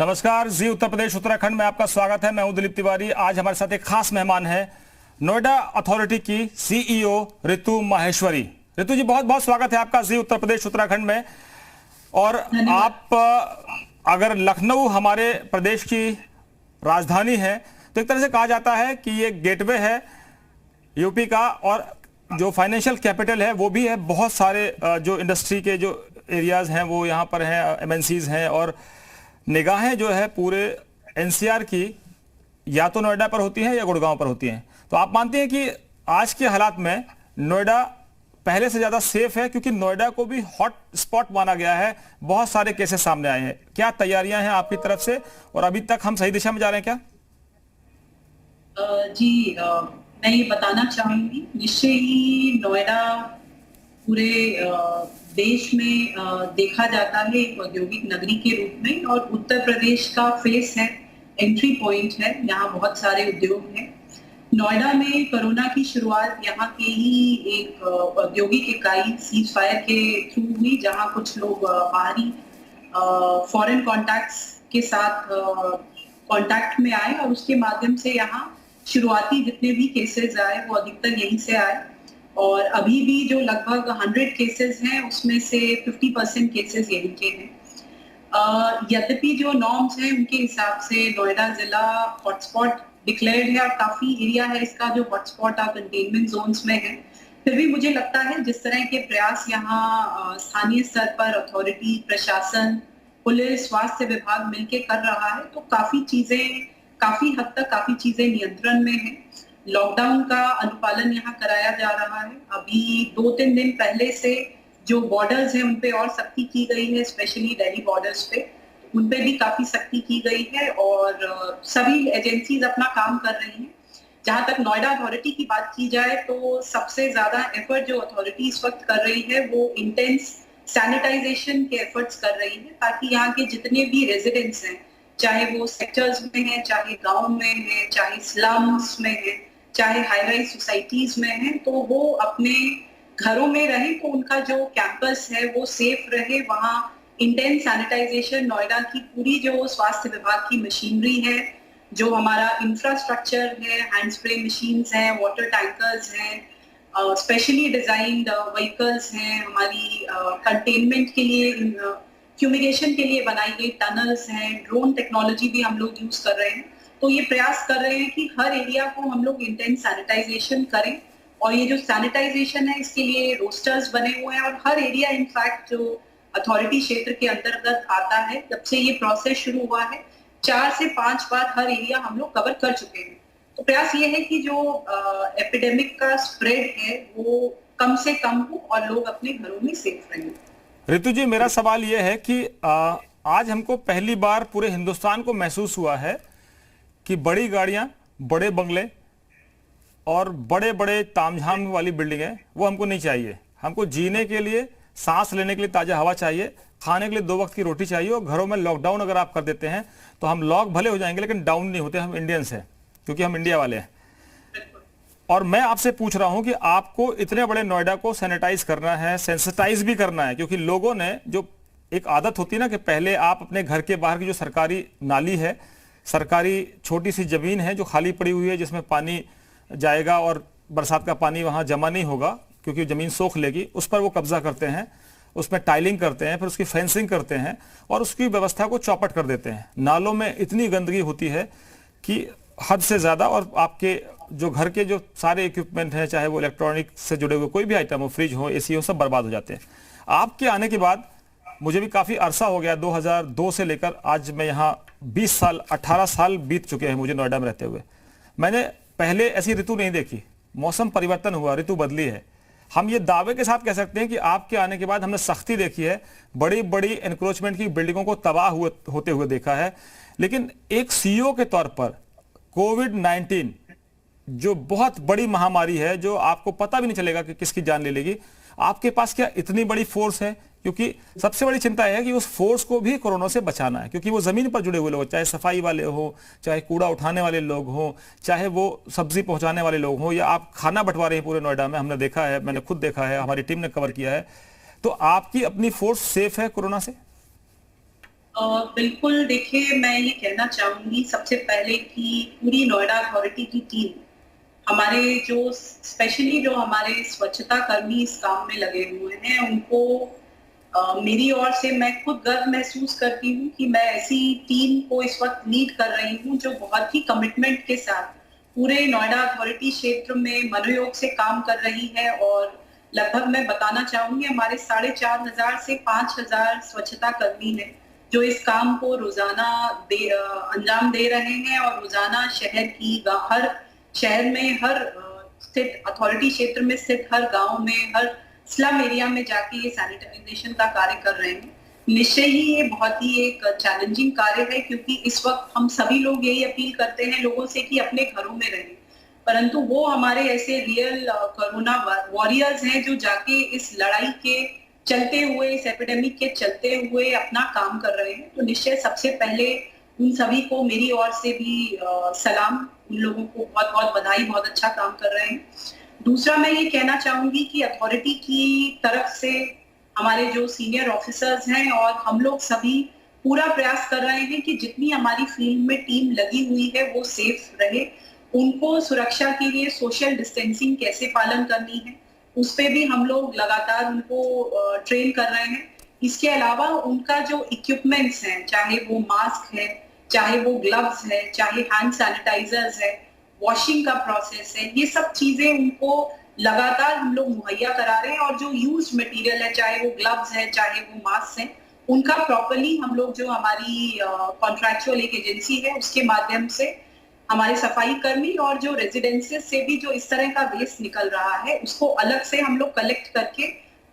नमस्कार जी, उत्तर प्रदेश उत्तराखंड में आपका स्वागत है। मैं हूं दिलीप तिवारी। आज हमारे साथ एक खास मेहमान है, नोएडा अथॉरिटी की सीईओ रितु माहेश्वरी। रितु जी, बहुत बहुत स्वागत है आपका जी उत्तर प्रदेश उत्तराखंड में। और आप अगर लखनऊ हमारे प्रदेश की राजधानी है तो एक तरह से कहा जाता है कि ये गेटवे है यूपी का, और जो फाइनेंशियल कैपिटल है वो भी है। बहुत सारे जो इंडस्ट्री के जो एरियाज हैं वो यहाँ पर हैं, एमएनसीज हैं, और निगाहें जो है पूरे एनसीआर की या तो नोएडा पर होती हैं या गुड़गांव पर होती हैं। तो आप मानते हैं कि आज के हालात में नोएडा पहले से ज्यादा सेफ है, क्योंकि नोएडा को भी हॉट स्पॉट माना गया है, बहुत सारे केसेस सामने आए हैं। क्या तैयारियां हैं आपकी तरफ से, और अभी तक हम सही दिशा में जा रहे हैं क्या? जी, मैं ये बताना चाहूंगी, निश्चय ही नोएडा पूरे देश में देखा जाता है एक औद्योगिक नगरी के रूप में, और उत्तर प्रदेश का फेस है, एंट्री पॉइंट है। यहाँ बहुत सारे उद्योग हैं। नोएडा में कोरोना की शुरुआत यहाँ के ही एक औद्योगिक इकाई सीज फायर के थ्रू हुई, जहाँ कुछ लोग बाहरी फॉरेन कॉन्टैक्ट्स के साथ कॉन्टैक्ट में आए, और उसके माध्यम से यहाँ शुरुआती जितने भी केसेस आए वो अधिकतर यहीं से आए। और अभी भी जो लगभग 100 केसेस हैं उसमें से 50% केसेस यहीं के हैं। यद्यपि जो नॉर्म्स हैं उनके हिसाब से नोएडा जिला हॉटस्पॉट डिक्लेयर्ड है, और काफी एरिया है इसका जो हॉटस्पॉट और कंटेनमेंट जोन्स में है। फिर भी मुझे लगता है जिस तरह के प्रयास यहाँ स्थानीय स्तर पर अथॉरिटी, प्रशासन, पुलिस, स्वास्थ्य विभाग मिलकर कर रहा है, तो काफी हद तक काफी चीजें नियंत्रण में है। लॉकडाउन का अनुपालन यहाँ कराया जा रहा है। अभी 2-3 दिन पहले से जो बॉर्डर्स हैं उन पे और सख्ती की गई है, स्पेशली दिल्ली बॉर्डर्स पे, उन पे भी काफी सख्ती की गई है, और सभी एजेंसीज अपना काम कर रही हैं। जहां तक नोएडा अथॉरिटी की बात की जाए तो सबसे ज्यादा एफर्ट जो अथॉरिटी इस वक्त कर रही है वो इंटेंस सैनिटाइजेशन के एफर्ट्स कर रही है, ताकि यहाँ के जितने भी रेजिडेंट्स हैं, चाहे वो सेक्टर्स में है, चाहे गाँव में है, चाहे स्लम्स में है, चाहे हाई राइज सोसाइटीज में है, तो वो अपने घरों में रहे, तो उनका जो कैंपस है वो सेफ रहे। वहाँ इंटेंस सैनिटाइजेशन, नोएडा की पूरी जो स्वास्थ्य विभाग की मशीनरी है, जो हमारा इंफ्रास्ट्रक्चर है, हैंड स्प्रे मशीन्स हैं, वाटर टैंकर्स हैं, स्पेशली डिजाइंड व्हीकल्स हैं, हमारी कंटेनमेंट के लिए, फ्यूमिगेशन के लिए बनाई गई टनल्स हैं, ड्रोन टेक्नोलॉजी भी हम लोग यूज कर रहे हैं। तो ये प्रयास कर रहे हैं कि हर एरिया को हम लोग इंटेंस सैनिटाइजेशन करें, और ये जो सैनिटाइजेशन है इसके लिए रोस्टर्स बने हुए हैं, और हर एरिया इनफैक्ट जो अथॉरिटी क्षेत्र के अंतर्गत आता है, जब से ये प्रोसेस शुरू हुआ है 4 से 5 बार हर एरिया हम लोग कवर कर चुके हैं। तो प्रयास ये है कि जो एपिडेमिक का स्प्रेड है वो कम से कम हो और लोग अपने घरों में सेफ रहें। रितु जी, मेरा सवाल यह है कि आज हमको पहली बार पूरे हिंदुस्तान को महसूस हुआ है कि बड़ी गाड़ियां, बड़े बंगले और बड़े बड़े तामझाम वाली बिल्डिंगें वो हमको नहीं चाहिए। हमको जीने के लिए, सांस लेने के लिए ताजा हवा चाहिए, खाने के लिए 2 वक्त की रोटी चाहिए। और घरों में लॉकडाउन अगर आप कर देते हैं तो हम लॉक भले हो जाएंगे लेकिन डाउन नहीं होते। हम इंडियंस हैं, क्योंकि हम इंडिया वाले हैं। और मैं आपसे पूछ रहा हूं कि आपको इतने बड़े नोएडा को सैनिटाइज करना है, सेंसिटाइज भी करना है, क्योंकि लोगों ने जो एक आदत होती है ना कि पहले आप अपने घर के बाहर की जो सरकारी नाली है, सरकारी छोटी सी जमीन है जो खाली पड़ी हुई है, जिसमें पानी जाएगा और बरसात का पानी वहां जमा नहीं होगा क्योंकि जमीन सोख लेगी, उस पर वो कब्जा करते हैं, उसमें टाइलिंग करते हैं, फिर उसकी फेंसिंग करते हैं और उसकी व्यवस्था को चौपट कर देते हैं। नालों में इतनी गंदगी होती है कि हद से ज्यादा, और आपके जो घर के जो सारे इक्विपमेंट हैं, चाहे वो इलेक्ट्रॉनिक से जुड़े हुए कोई भी आइटम हो, फ्रिज हो, एसी हो, सब बर्बाद हो जाते हैं। आपके आने के बाद मुझे भी काफी अरसा हो गया, 2002 से लेकर आज मैं यहाँ 20 साल, 18 साल बीत चुके हैं मुझे नोएडा में रहते हुए। मैंने पहले ऐसी ऋतु नहीं देखी। मौसम परिवर्तन हुआ, ऋतु बदली है। हम ये दावे के साथ कह सकते हैं कि आपके आने के बाद हमने सख्ती देखी है, बड़ी बड़ी एनक्रोचमेंट की बिल्डिंगों को तबाह होते हुए देखा है। लेकिन एक सीईओ के तौर पर कोविड-19 जो बहुत बड़ी महामारी है, जो आपको पता भी नहीं चलेगा कि किसकी जान ले लेगी, आपके पास क्या इतनी बड़ी फोर्स है? क्योंकि सबसे बड़ी चिंता है कि उस फोर्स को भी कोरोना से बचाना है, क्योंकि वो जमीन पर जुड़े हुए लोग, चाहे सफाई वाले हो, चाहे कूड़ा उठाने वाले लोग हो, चाहे वो सब्जी पहुंचाने वाले लोग हो, या आप खाना बंटवा रहे हैं पूरे नोएडा में, हमने देखा है, मैंने खुद देखा है, हमारी टीम ने कवर किया है। तो आपकी अपनी फोर्स सेफ है कोरोना से? बिल्कुल, देखिए मैं ये कहना चाहूंगी सबसे पहले कि पूरी नोएडा अथॉरिटी की टीम, हमारे जो स्पेशली जो हमारे स्वच्छता कर्मी इस काम में लगे हुए हैं, उनको मेरी ओर से मैं खुद गर्व महसूस करती हूँ कि मैं ऐसी टीम को इस वक्त लीड कर रही हूँ जो बहुत ही कमिटमेंट के साथ पूरे नोएडा अथॉरिटी क्षेत्र में मनोयोग से काम कर रही है। और लगभग मैं बताना चाहूंगी हमारे 4,500 से 5,000 स्वच्छता कर्मी हैं जो इस काम को रोजाना अंजाम दे रहे हैं। और रोजाना शहर की हर शहर में हर स्थित अथॉरिटी क्षेत्र में स्थित हर गांव में हर स्लम एरिया में जाके ये सैनिटाइजेशन का कार्य कर रहे हैं। निश्चय ही ये बहुत ही एक चैलेंजिंग कार्य है, क्योंकि इस वक्त हम सभी लोग यही अपील करते हैं लोगों से कि अपने घरों में रहें, परंतु वो हमारे ऐसे रियल कोरोना वॉरियर्स हैं जो जाके इस लड़ाई के चलते हुए, इस एपिडेमिक के चलते हुए अपना काम कर रहे हैं। तो निश्चय सबसे पहले उन सभी को मेरी ओर से भी सलाम, उन लोगों को बहुत बहुत बधाई, बहुत अच्छा काम कर रहे हैं। दूसरा मैं ये कहना चाहूंगी कि अथॉरिटी की तरफ से हमारे जो सीनियर ऑफिसर्स हैं और हम लोग सभी पूरा प्रयास कर रहे हैं कि जितनी हमारी फील्ड में टीम लगी हुई है वो सेफ रहे। उनको सुरक्षा के लिए सोशल डिस्टेंसिंग कैसे पालन करनी है उस पे भी हम लोग लगातार उनको ट्रेन कर रहे हैं। इसके अलावा उनका जो इक्विपमेंट्स हैं, चाहे वो मास्क है, चाहे वो ग्लव्स है, चाहे हैंड सैनिटाइजर्स है, वॉशिंग का प्रोसेस है, ये सब चीजें उनको लगातार हम लोग मुहैया करा रहे हैं। और जो यूज मटेरियल है, चाहे वो ग्लव्स है, चाहे वो मास्क है, उनका प्रॉपरली हम लोग जो हमारी कॉन्ट्रैक्चुअल एक एजेंसी है उसके माध्यम से हमारे सफाई कर्मी और जो रेजिडेंसेस से भी जो इस तरह का वेस्ट निकल रहा है उसको अलग से हम लोग कलेक्ट करके,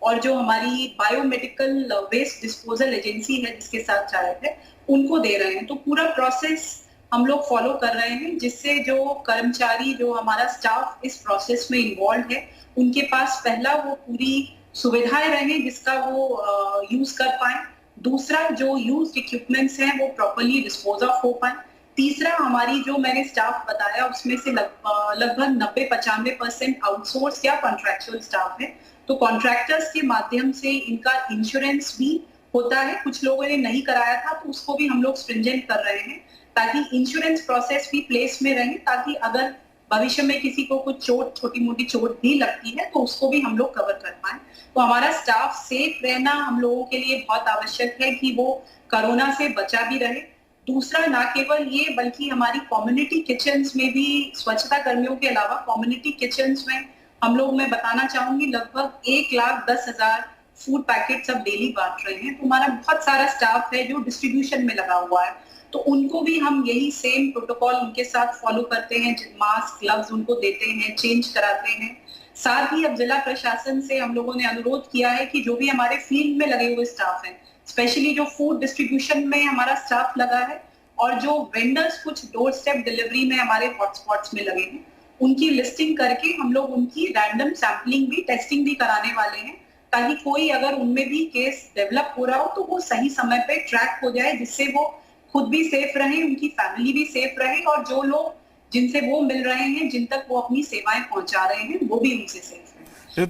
और जो हमारी बायोमेडिकल वेस्ट डिस्पोजल एजेंसी है जिसके साथ चालक है उनको दे रहे हैं। तो पूरा प्रोसेस हम लोग फॉलो कर रहे हैं, जिससे जो कर्मचारी, जो हमारा स्टाफ इस प्रोसेस में इन्वॉल्व है, उनके पास पहला वो पूरी सुविधाएं रहें जिसका वो यूज कर पाए। दूसरा, जो यूज्ड इक्विपमेंट्स हैं वो प्रॉपर्ली डिस्पोज ऑफ हो पाए। तीसरा, हमारी जो मैंने स्टाफ बताया उसमें से लगभग 90-95% आउटसोर्स या कॉन्ट्रैक्चुअल स्टाफ है। तो कॉन्ट्रैक्टर्स के माध्यम से इनका इंश्योरेंस भी होता है, कुछ लोगों ने नहीं कराया था तो उसको भी हम लोग स्ट्रिंजेंट कर रहे हैं ताकि इंश्योरेंस प्रोसेस भी प्लेस में रहे, ताकि अगर भविष्य में किसी को कुछ चोट, छोटी मोटी चोट भी लगती है तो उसको भी हम लोग कवर कर पाए। तो हमारा स्टाफ सेफ रहना हम लोगों के लिए बहुत आवश्यक है कि वो कोरोना से बचा भी रहे। दूसरा, ना केवल ये बल्कि हमारी कम्युनिटी किचन्स में भी स्वच्छता कर्मियों के अलावा कम्युनिटी किचन्स में हम लोग, मैं बताना चाहूंगी, लगभग 1,10,000 फूड पैकेट्स अब डेली बांट रहे हैं। तो हमारा बहुत सारा स्टाफ है जो डिस्ट्रीब्यूशन में लगा हुआ है, तो उनको भी हम यही सेम प्रोटोकॉल उनके साथ फॉलो करते हैं, मास्क, ग्लव्स उनको देते हैं, चेंज कराते हैं। साथ ही अब जिला प्रशासन से हम लोगों ने अनुरोध किया है कि जो भी हमारे फील्ड में लगे हुए स्टाफ हैं, स्पेशली जो फूड डिस्ट्रीब्यूशन में हमारा स्टाफ लगा है और जो वेंडर्स कुछ डोर स्टेप डिलीवरी में हमारे हॉटस्पॉट्स में लगे हैं, उनकी लिस्टिंग करके हम लोग उनकी रैंडम सैंपलिंग भी, टेस्टिंग भी कराने वाले हैं, ताकि कोई अगर उनमें भी केस डेवलप हो रहा हो तो वो सही समय पे ट्रैक हो जाए, जिससे वो खुद भी सेफ रहे, उनकी फैमिली भी सेफ रहे, और जो लोग जिनसे वो मिल रहे हैं, जिन तक वो अपनी सेवाएं पहुंचा रहे हैं, वो भी उनसे सेफ रहे।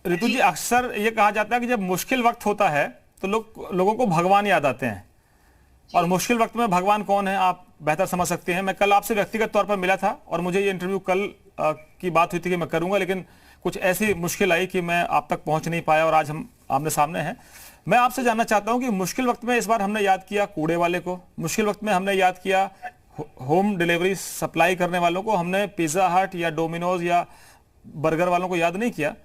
ऋतु जी, अक्सर ये कहा जाता है कि जब मुश्किल वक्त होता है तो लोगों को भगवान याद आते हैं, और मुश्किल वक्त में भगवान कौन है आप बेहतर समझ सकते हैं। मैं कल आपसे व्यक्तिगत तौर पर मिला था और मुझे ये इंटरव्यू कल की बात हुई थी कि मैं करूंगा, लेकिन कुछ ऐसी मुश्किल आई कि मैं आप तक पहुंच नहीं पाया और आज हम आमने सामने हैं। मैं आपसे जानना चाहता हूं कि मुश्किल वक्त में इस बार हमने याद किया कूड़े वाले को, मुश्किल वक्त में हमने याद किया होम डिलीवरी सप्लाई करने वालों को, हमने पिज्जा हट या डोमिनोज या बर्गर वालों को याद नहीं किया।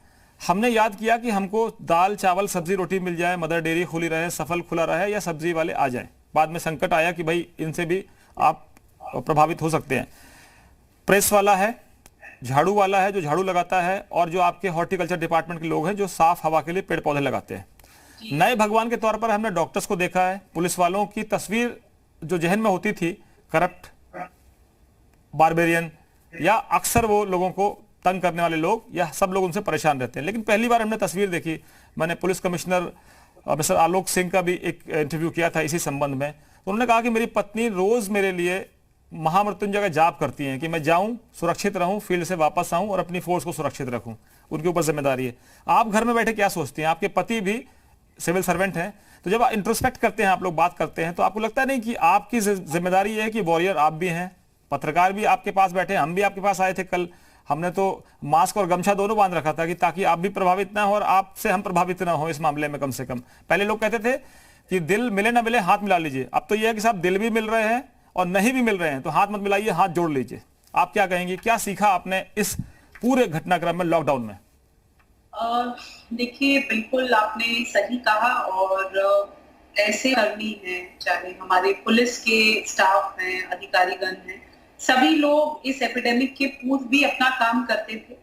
हमने याद किया कि हमको दाल चावल सब्जी रोटी मिल जाए, मदर डेयरी खुली रहे, सफल खुला रहे, या सब्जी वाले आ जाए। बाद में संकट आया कि भाई इनसे भी आप प्रभावित हो सकते हैं। प्रेस वाला है, झाड़ू वाला है जो झाड़ू लगाता है, और जो आपके हॉर्टिकल्चर डिपार्टमेंट के लोग हैं जो साफ हवा के लिए पेड़ पौधे लगाते हैं। नए भगवान के तौर पर हमने डॉक्टर्स को देखा है। पुलिस वालों की तस्वीर जो जहन में होती थी, करप्ट, बारबेरियन, या अक्सर वो लोगों को तंग करने वाले लोग, या सब लोग उनसे परेशान रहते हैं। लेकिन पहली बार हमने तस्वीर देखी, मैंने police commissioner mister Alok Singh का भी एक इंटरव्यू किया था इसी संबंध में। तो उन्होंने कहा कि मेरी पत्नी रोज मेरे लिए महामृत्युंजय का जाप करती हैं कि मैं जाऊं, सुरक्षित रहूं, फील्ड से वापस आऊं और अपनी फोर्स को सुरक्षित रखूं। उनके ऊपर जिम्मेदारी है। आप घर में बैठे क्या सोचती हैं, आपके पति भी सिविल सर्वेंट हैं, तो जब इंट्रोस्पेक्ट करते हैं, आप लोग बात करते हैं, तो आपको लगता नहीं कि आपकी जिम्मेदारी है कि वॉरियर आप भी हैं, पत्रकार भी आपके पास बैठे, हम भी आपके पास आए थे कल, हमने तो मास्क और गमछा दोनों बांध रखा था कि ताकि आप भी प्रभावित ना हो और आपसे हम प्रभावित ना हो इस मामले में कम से कम। पहले लोग कहते थे कि दिल मिले ना मिले हाथ मिला लीजिए, अब तो यह है कि साहब दिल भी मिल रहे हैं और नहीं भी मिल रहे हैं तो हाथ मत मिलाइए, हाथ जोड़ लीजिए। आप क्या कहेंगे, क्या सीखा आपने इस पूरे घटनाक्रम में, लॉकडाउन में? देखिए, बिल्कुल आपने सही कहा। और ऐसे कर्मी हैं, चाहे हमारे पुलिस के स्टाफ हैं, अधिकारीगण हैं, सभी लोग इस एपिडेमिक के पूर्व भी अपना काम करते थे।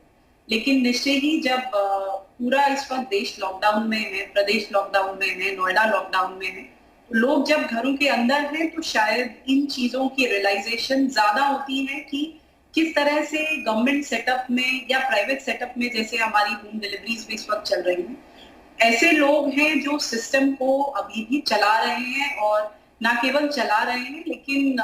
लेकिन निश्चय ही जब पूरा इस वक्त देश लॉकडाउन में है, प्रदेश लॉकडाउन में है, नोएडा लॉकडाउन में है, तो लोग जब घरों के अंदर हैं तो शायद इन चीजों की रियलाइजेशन ज्यादा होती है कि किस तरह से गवर्नमेंट सेटअप में या प्राइवेट सेटअप में, जैसे हमारी होम डिलीवरीज भी इस वक्त चल रही हैं, ऐसे लोग हैं जो सिस्टम को अभी भी चला रहे हैं, और ना केवल चला रहे हैं लेकिन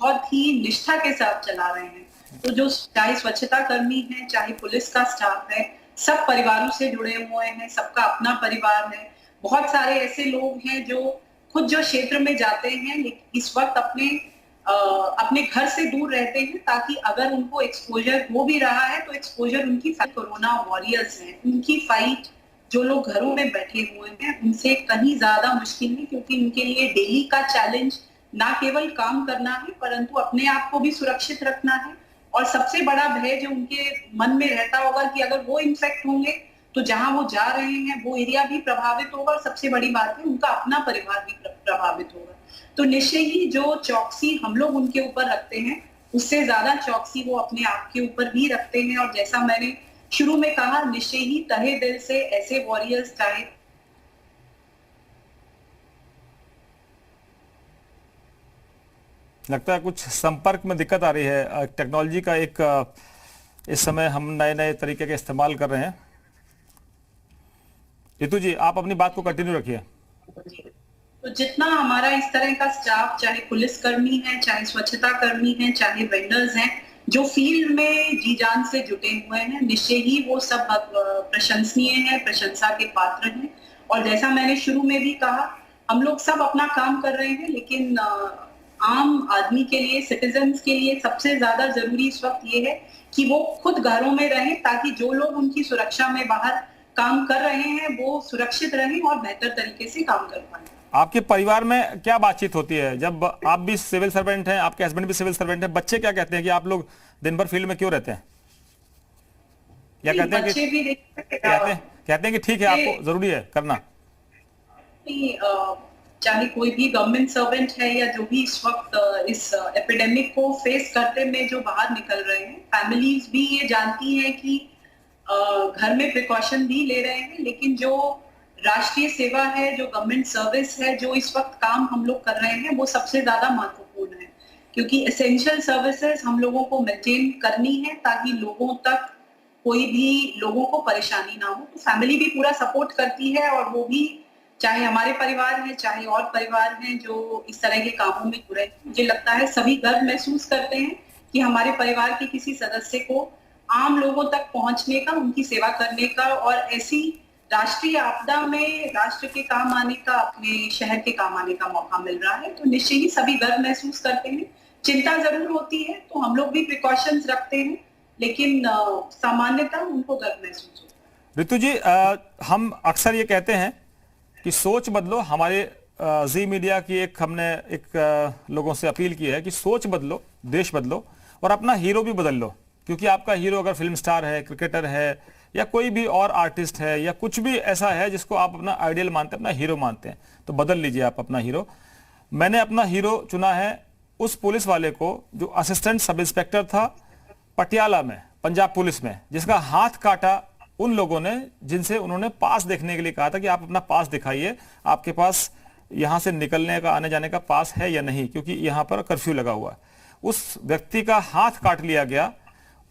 बहुत ही निष्ठा के साथ चला रहे हैं। तो जो चाहे स्वच्छता कर्मी है, चाहे पुलिस का स्टाफ है, सब परिवारों से जुड़े हुए हैं, सबका अपना परिवार है। बहुत सारे ऐसे लोग हैं जो खुद जो क्षेत्र में जाते हैं इस वक्त अपने घर से दूर रहते हैं, ताकि अगर उनको एक्सपोजर हो भी रहा है तो एक्सपोजर उनकी कोरोना वॉरियर्स हैं, उनकी फाइट जो लोग घरों में बैठे हुए हैं उनसे कहीं ज्यादा मुश्किल नहीं, क्योंकि उनके लिए डेली का चैलेंज ना केवल काम करना है परंतु अपने आप को भी सुरक्षित रखना है। और सबसे बड़ा भय जो उनके मन में रहता होगा कि अगर वो इन्फेक्ट होंगे तो जहां वो जा रहे हैं वो एरिया भी प्रभावित होगा, और सबसे बड़ी बात है उनका अपना परिवार भी प्रभावित होगा। तो निश्चय ही जो चौकसी हम लोग उनके ऊपर रखते हैं उससे ज्यादा चौकसी वो अपने आप के ऊपर भी रखते हैं। और जैसा मैंने शुरू में कहा, निश्चय ही तहे दिल से ऐसे वॉरियर्स, चाहे लगता है कुछ संपर्क में दिक्कत आ रही है, टेक्नोलॉजी का एक इस समय हम नए नए तरीके के इस्तेमाल कर रहे हैं। रितु जी, आप अपनी बात को कंटिन्यू रखिए। तो जितना हमारा इस तरह का स्टाफ, चाहे पुलिस कर्मी है, चाहे स्वच्छता कर्मी है, चाहे वेंडर्स हैं, जो फील्ड में जी जान से जुटे हुए हैं, निश्चय ही वो सब प्रशंसनीय है, प्रशंसा के पात्र हैं। और जैसा मैंने शुरू में भी कहा, हम लोग सब अपना काम कर रहे हैं, लेकिन आम आदमी के लिए, सिटीजन्स के लिए सबसे ज्यादा जरूरी इस वक्त ये है कि वो खुद घरों में रहें, ताकि जो लोग उनकी सुरक्षा में बाहर काम कर रहे हैं वो सुरक्षित रहें और बेहतर तरीके से काम कर पाए। आपके परिवार में क्या बातचीत होती है जब आप भी सिविल सर्वेंट हैं, आपके हस्बैंड भी सिविल सर्वेंट हैं, बच्चे क्या कहते हैं कि आप लोग दिन भर फील्ड में क्यों रहते हैं? या कहते हैं कि कहते हैं कि ठीक है, आपको जरूरी है करना? चाहे कोई भी गवर्नमेंट सर्वेंट है या जो भी इस वक्त इस एपिडेमिक को फेस करते में जो बाहर निकल रहे हैं, फैमिलीज भी ये जानती हैं कि घर में प्रिकॉशन भी ले रहे हैं, लेकिन जो राष्ट्रीय सेवा है, जो गवर्नमेंट सर्विस है, जो इस वक्त काम हम लोग कर रहे हैं, वो सबसे ज्यादा महत्वपूर्ण है, क्योंकि एसेंशियल सर्विसेज हम लोगों को मेंटेन करनी है ताकि लोगों तक कोई भी लोगों को परेशानी ना हो। तो फैमिली भी पूरा सपोर्ट करती है, और वो भी, चाहे हमारे परिवार है, चाहे और परिवार हैं जो इस तरह के कामों में जुड़े हैं, मुझे लगता है सभी गर्व महसूस करते हैं कि हमारे परिवार के किसी सदस्य को आम लोगों तक पहुंचने का, उनकी सेवा करने का, और ऐसी राष्ट्रीय आपदा में राष्ट्र के काम आने का, अपने शहर के काम आने का मौका मिल रहा है। तो निश्चय ही सभी गर्व महसूस करते हैं। चिंता जरूर होती है, तो हम लोग भी प्रिकॉशंस रखते हैं, लेकिन सामान्यतः उनको गर्व महसूस होता है। रितु जी, हम अक्सर ये कहते हैं कि सोच बदलो। हमारे जी मीडिया की हमने लोगों से अपील की है कि सोच बदलो, देश बदलो और अपना हीरो भी बदल लो, क्योंकि आपका हीरो अगर फिल्म स्टार है, क्रिकेटर है, या कोई भी और आर्टिस्ट है, या कुछ भी ऐसा है जिसको आप अपना आइडियल मानते हैं, अपना हीरो मानते हैं, तो बदल लीजिए आप अपना हीरो। मैंने अपना हीरो चुना है उस पुलिस वाले को जो असिस्टेंट सब इंस्पेक्टर था पटियाला में, पंजाब पुलिस में, जिसका हाथ काटा उन लोगों ने जिनसे उन्होंने पास देखने के लिए कहा था कि आप अपना पास दिखाइए, आपके पास यहां से निकलने का, आने जाने का पास है या नहीं, क्योंकि यहां पर कर्फ्यू लगा हुआ है। उस व्यक्ति का हाथ काट लिया गया,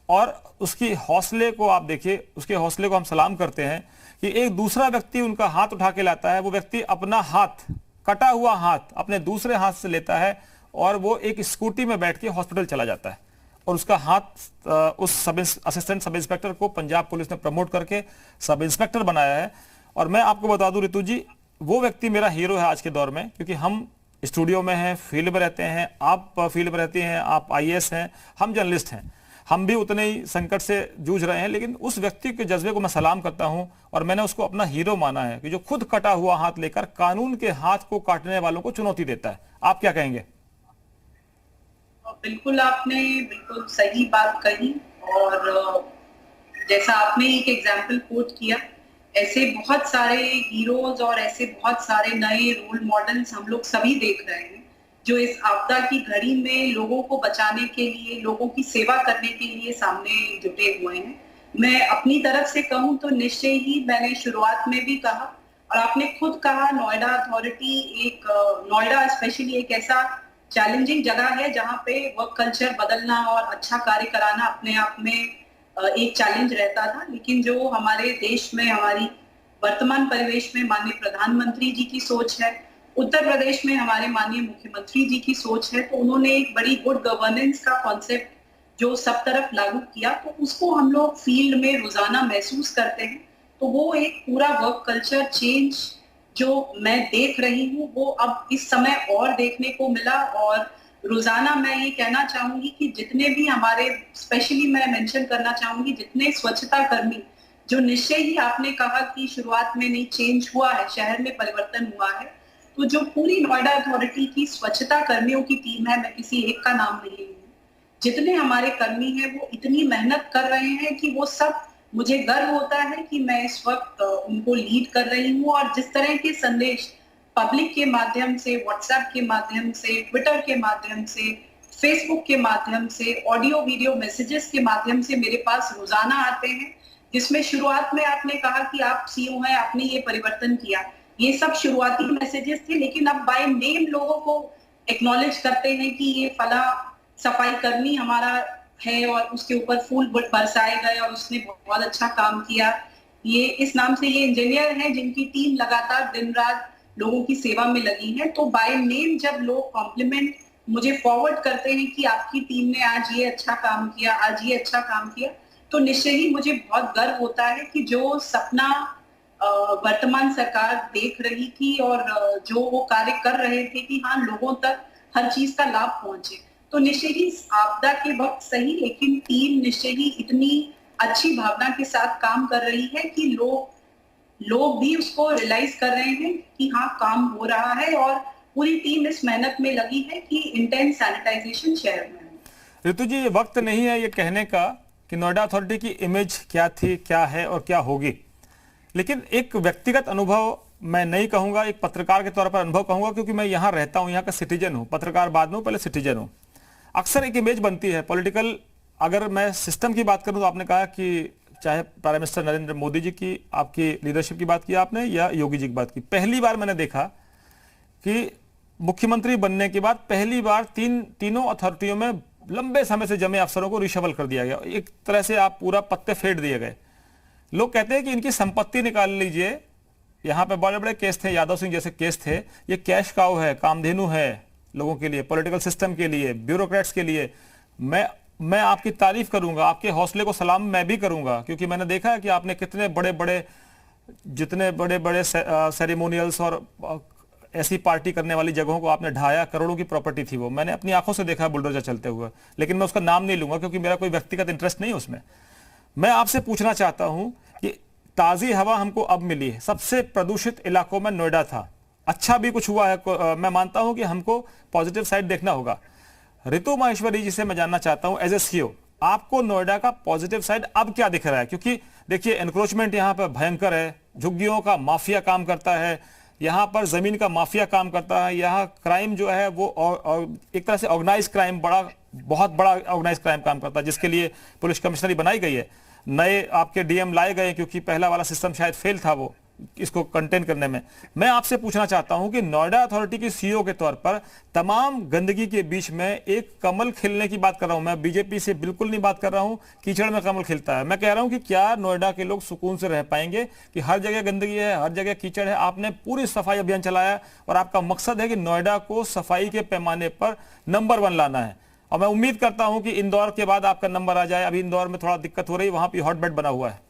और उसकी हौसले को आप देखिए, उसके हौसले को हम सलाम करते हैं कि एक दूसरा व्यक्ति उनका हाथ उठा के लाता है। वो व्यक्ति अपना हाथ, कटा हुआ हाथ अपने दूसरे हाथ से लेता है और वो एक स्कूटी में बैठ के हॉस्पिटल चला जाता है, और उसका हाथ उस असिस्टेंट सब इंस्पेक्टर को पंजाब पुलिस ने प्रमोट करके सब इंस्पेक्टर बनाया है। और मैं आपको बता दूं रितु जी, वो व्यक्ति मेरा हीरो है आज के दौर में, क्योंकि हम स्टूडियो में हैं, फील्ड में रहते हैं, आप फील्ड में रहती हैं, आप आईएएस हैं, हम जर्नलिस्ट हैं, हम भी उतने ही संकट से जूझ रहे हैं। लेकिन उस व्यक्ति के जज्बे को मैं सलाम करता हूं और मैंने उसको अपना हीरो माना है कि जो खुद कटा हुआ हाथ लेकर कानून के हाथ को काटने वालों को चुनौती देता है। आप क्या कहेंगे? बिल्कुल, आपने बिल्कुल सही बात कही। और जैसा आपने एक एग्जाम्पल कोट किया, ऐसे बहुत सारे हीरोज और ऐसे बहुत सारे नए रोल मॉडल्स हम लोग सभी देख रहे हैं, जो इस आपदा की घड़ी में लोगों को बचाने के लिए, लोगों की सेवा करने के लिए सामने जुटे हुए हैं। मैं अपनी तरफ से कहूं तो निश्चय ही मैंने शुरुआत में भी कहा और आपने खुद कहा, नोएडा अथॉरिटी नोएडा स्पेशली एक ऐसा चैलेंजिंग जगह है जहां पे वर्क कल्चर बदलना और अच्छा कार्य कराना अपने आप में एक चैलेंज रहता था। लेकिन जो हमारे देश में, हमारी वर्तमान परिवेश में माननीय प्रधानमंत्री जी की सोच है, उत्तर प्रदेश में हमारे माननीय मुख्यमंत्री जी की सोच है, तो उन्होंने एक बड़ी गुड गवर्नेंस का कॉन्सेप्ट जो सब तरफ लागू किया, तो उसको हम लोग फील्ड में रोजाना महसूस करते हैं। तो वो एक पूरा वर्क कल्चर चेंज जो मैं देख रही हूँ, वो अब इस समय और देखने को मिला। और रोजाना मैं ये कहना चाहूंगी कि जितने भी हमारे, स्पेशली मैं मेंशन करना चाहूंगी, जितने स्वच्छता कर्मी, जो निश्चय ही आपने कहा कि शुरुआत में नहीं चेंज हुआ है, शहर में परिवर्तन हुआ है, तो जो पूरी नोएडा अथॉरिटी की स्वच्छता कर्मियों की टीम है, मैं किसी एक का नाम नहीं लूंगी, जितने हमारे कर्मी हैं वो इतनी मेहनत कर रहे हैं कि वो सब, मुझे गर्व होता है कि मैं इस वक्त उनको लीड कर रही हूँ। और जिस तरह के संदेश पब्लिक के माध्यम से, व्हाट्सएप के माध्यम से, ट्विटर के माध्यम से, फेसबुक के माध्यम से, ऑडियो वीडियो मैसेजेस के माध्यम से मेरे पास रोजाना आते हैं, जिसमें शुरुआत में आपने कहा कि आप सीईओ हैं, आपने ये परिवर्तन किया, ये सब शुरुआती मैसेजेस थे। लेकिन अब बाय नेम लोगों को एक्नॉलेज करते हैं कि ये फला सफाई कर्मी हमारा है और उसके ऊपर फूल बरसाए गए और उसने बहुत अच्छा काम किया, ये इस नाम से ये इंजीनियर हैं जिनकी टीम लगातार दिन रात लोगों की सेवा में लगी है। तो बाय नेम जब लोग कॉम्प्लीमेंट मुझे फॉरवर्ड करते हैं कि आपकी टीम ने आज ये अच्छा काम किया, आज ये अच्छा काम किया, तो निश्चय ही मुझे बहुत गर्व होता है कि जो सपना वर्तमान सरकार देख रही थी और जो वो कार्य कर रहे थे कि हाँ लोगों तक हर चीज का लाभ पहुंचे, तो निश्चय ही आपदा के वक्त सही, लेकिन टीम निश्चय ही इतनी अच्छी भावना के साथ काम कर रही है कि लोग भी उसको रियलाइज कर रहे हैं कि हाँ काम हो रहा है। और पूरी टीम इस मेहनत में लगी है कि इंटेंस सैनिटाइजेशन शहर में हो। ऋतु जी, ये वक्त नहीं है ये कहने का कि नोएडा अथॉरिटी की इमेज क्या थी, क्या है और क्या होगी, लेकिन एक व्यक्तिगत अनुभव मैं नहीं कहूंगा, एक पत्रकार के तौर पर अनुभव कहूंगा, क्योंकि मैं यहाँ रहता हूँ, यहाँ का सिटीजन हूँ, पत्रकार बाद में, पहले सिटीजन हूँ। अक्सर एक इमेज बनती है पॉलिटिकल, अगर मैं सिस्टम की बात करूं तो आपने कहा कि चाहे प्राइम मिनिस्टर नरेंद्र मोदी जी की, आपकी लीडरशिप की बात की आपने, या योगी जी की बात की, पहली बार मैंने देखा कि मुख्यमंत्री बनने के बाद पहली बार तीनों अथॉरिटियों में लंबे समय से जमे अफसरों को रिशफल कर दिया गया, एक तरह से आप पूरा पत्ते फेर दिए गए। लोग कहते हैं कि इनकी संपत्ति निकाल लीजिए, यहाँ पे बड़े बड़े केस थे, यादव सिंह जैसे केस थे, ये कैश काउ है, कामधेनु है लोगों के लिए, पॉलिटिकल सिस्टम के लिए, ब्यूरोक्रेट्स के लिए। मैं आपकी तारीफ करूंगा, आपके हौसले को सलाम मैं भी करूंगा, क्योंकि मैंने देखा है कि आपने कितने जितने बड़े बड़े सेरेमोनियल्स और ऐसी पार्टी करने वाली जगहों को आपने ढाया, करोड़ों की प्रॉपर्टी थी वो, मैंने अपनी आंखों से देखा बुलडोजर चलते हुए, लेकिन मैं उसका नाम नहीं लूंगा क्योंकि मेरा कोई व्यक्तिगत इंटरेस्ट नहीं उसमें। मैं आपसे पूछना चाहता हूं कि ताजी हवा हमको अब मिली है, सबसे प्रदूषित इलाकों में नोएडा था, अच्छा भी कुछ हुआ है, मैं मानता हूं कि हमको पॉजिटिव साइड देखना होगा। ऋतु माहेश्वरी जी से मैं जानना चाहता हूं, एज ए सीईओ, आपको नोएडा का पॉजिटिव साइड अब क्या दिख रहा है? क्योंकि देखिए एनक्रोचमेंट यहाँ पर भयंकर है, झुग्गियों का माफिया काम करता है, यहाँ पर जमीन का माफिया काम करता है, यहाँ क्राइम जो है वो एक तरह से ऑर्गेनाइज क्राइम, बहुत बड़ा ऑर्गेनाइज क्राइम काम करता है, जिसके लिए पुलिस कमिश्नरी बनाई गई है, नए आपके डीएम लाए गए क्योंकि पहला वाला सिस्टम शायद फेल था वो इसको कंटेन करने में। मैं आपसे पूछना चाहता हूं कि नोएडा अथॉरिटी की सीईओ के तौर पर तमाम गंदगी के बीच में एक कमल खिलने की बात कर रहा हूं, मैं बीजेपी से बिल्कुल नहीं बात कर रहा हूं, कीचड़ में कमल खिलता है। मैं कह रहा हूं कि क्या नोएडा के लोग सुकून से रह पाएंगे कि हर जगह गंदगी है, हर जगह कीचड़ है? आपने पूरी सफाई अभियान चलाया और आपका मकसद है कि नोएडा को सफाई के पैमाने पर नंबर 1 लाना है, और मैं उम्मीद करता हूं कि इंदौर के बाद आपका नंबर आ जाए। अभी इंदौर में थोड़ा दिक्कत हो रही है, वहां पर हॉटबेड बना हुआ है।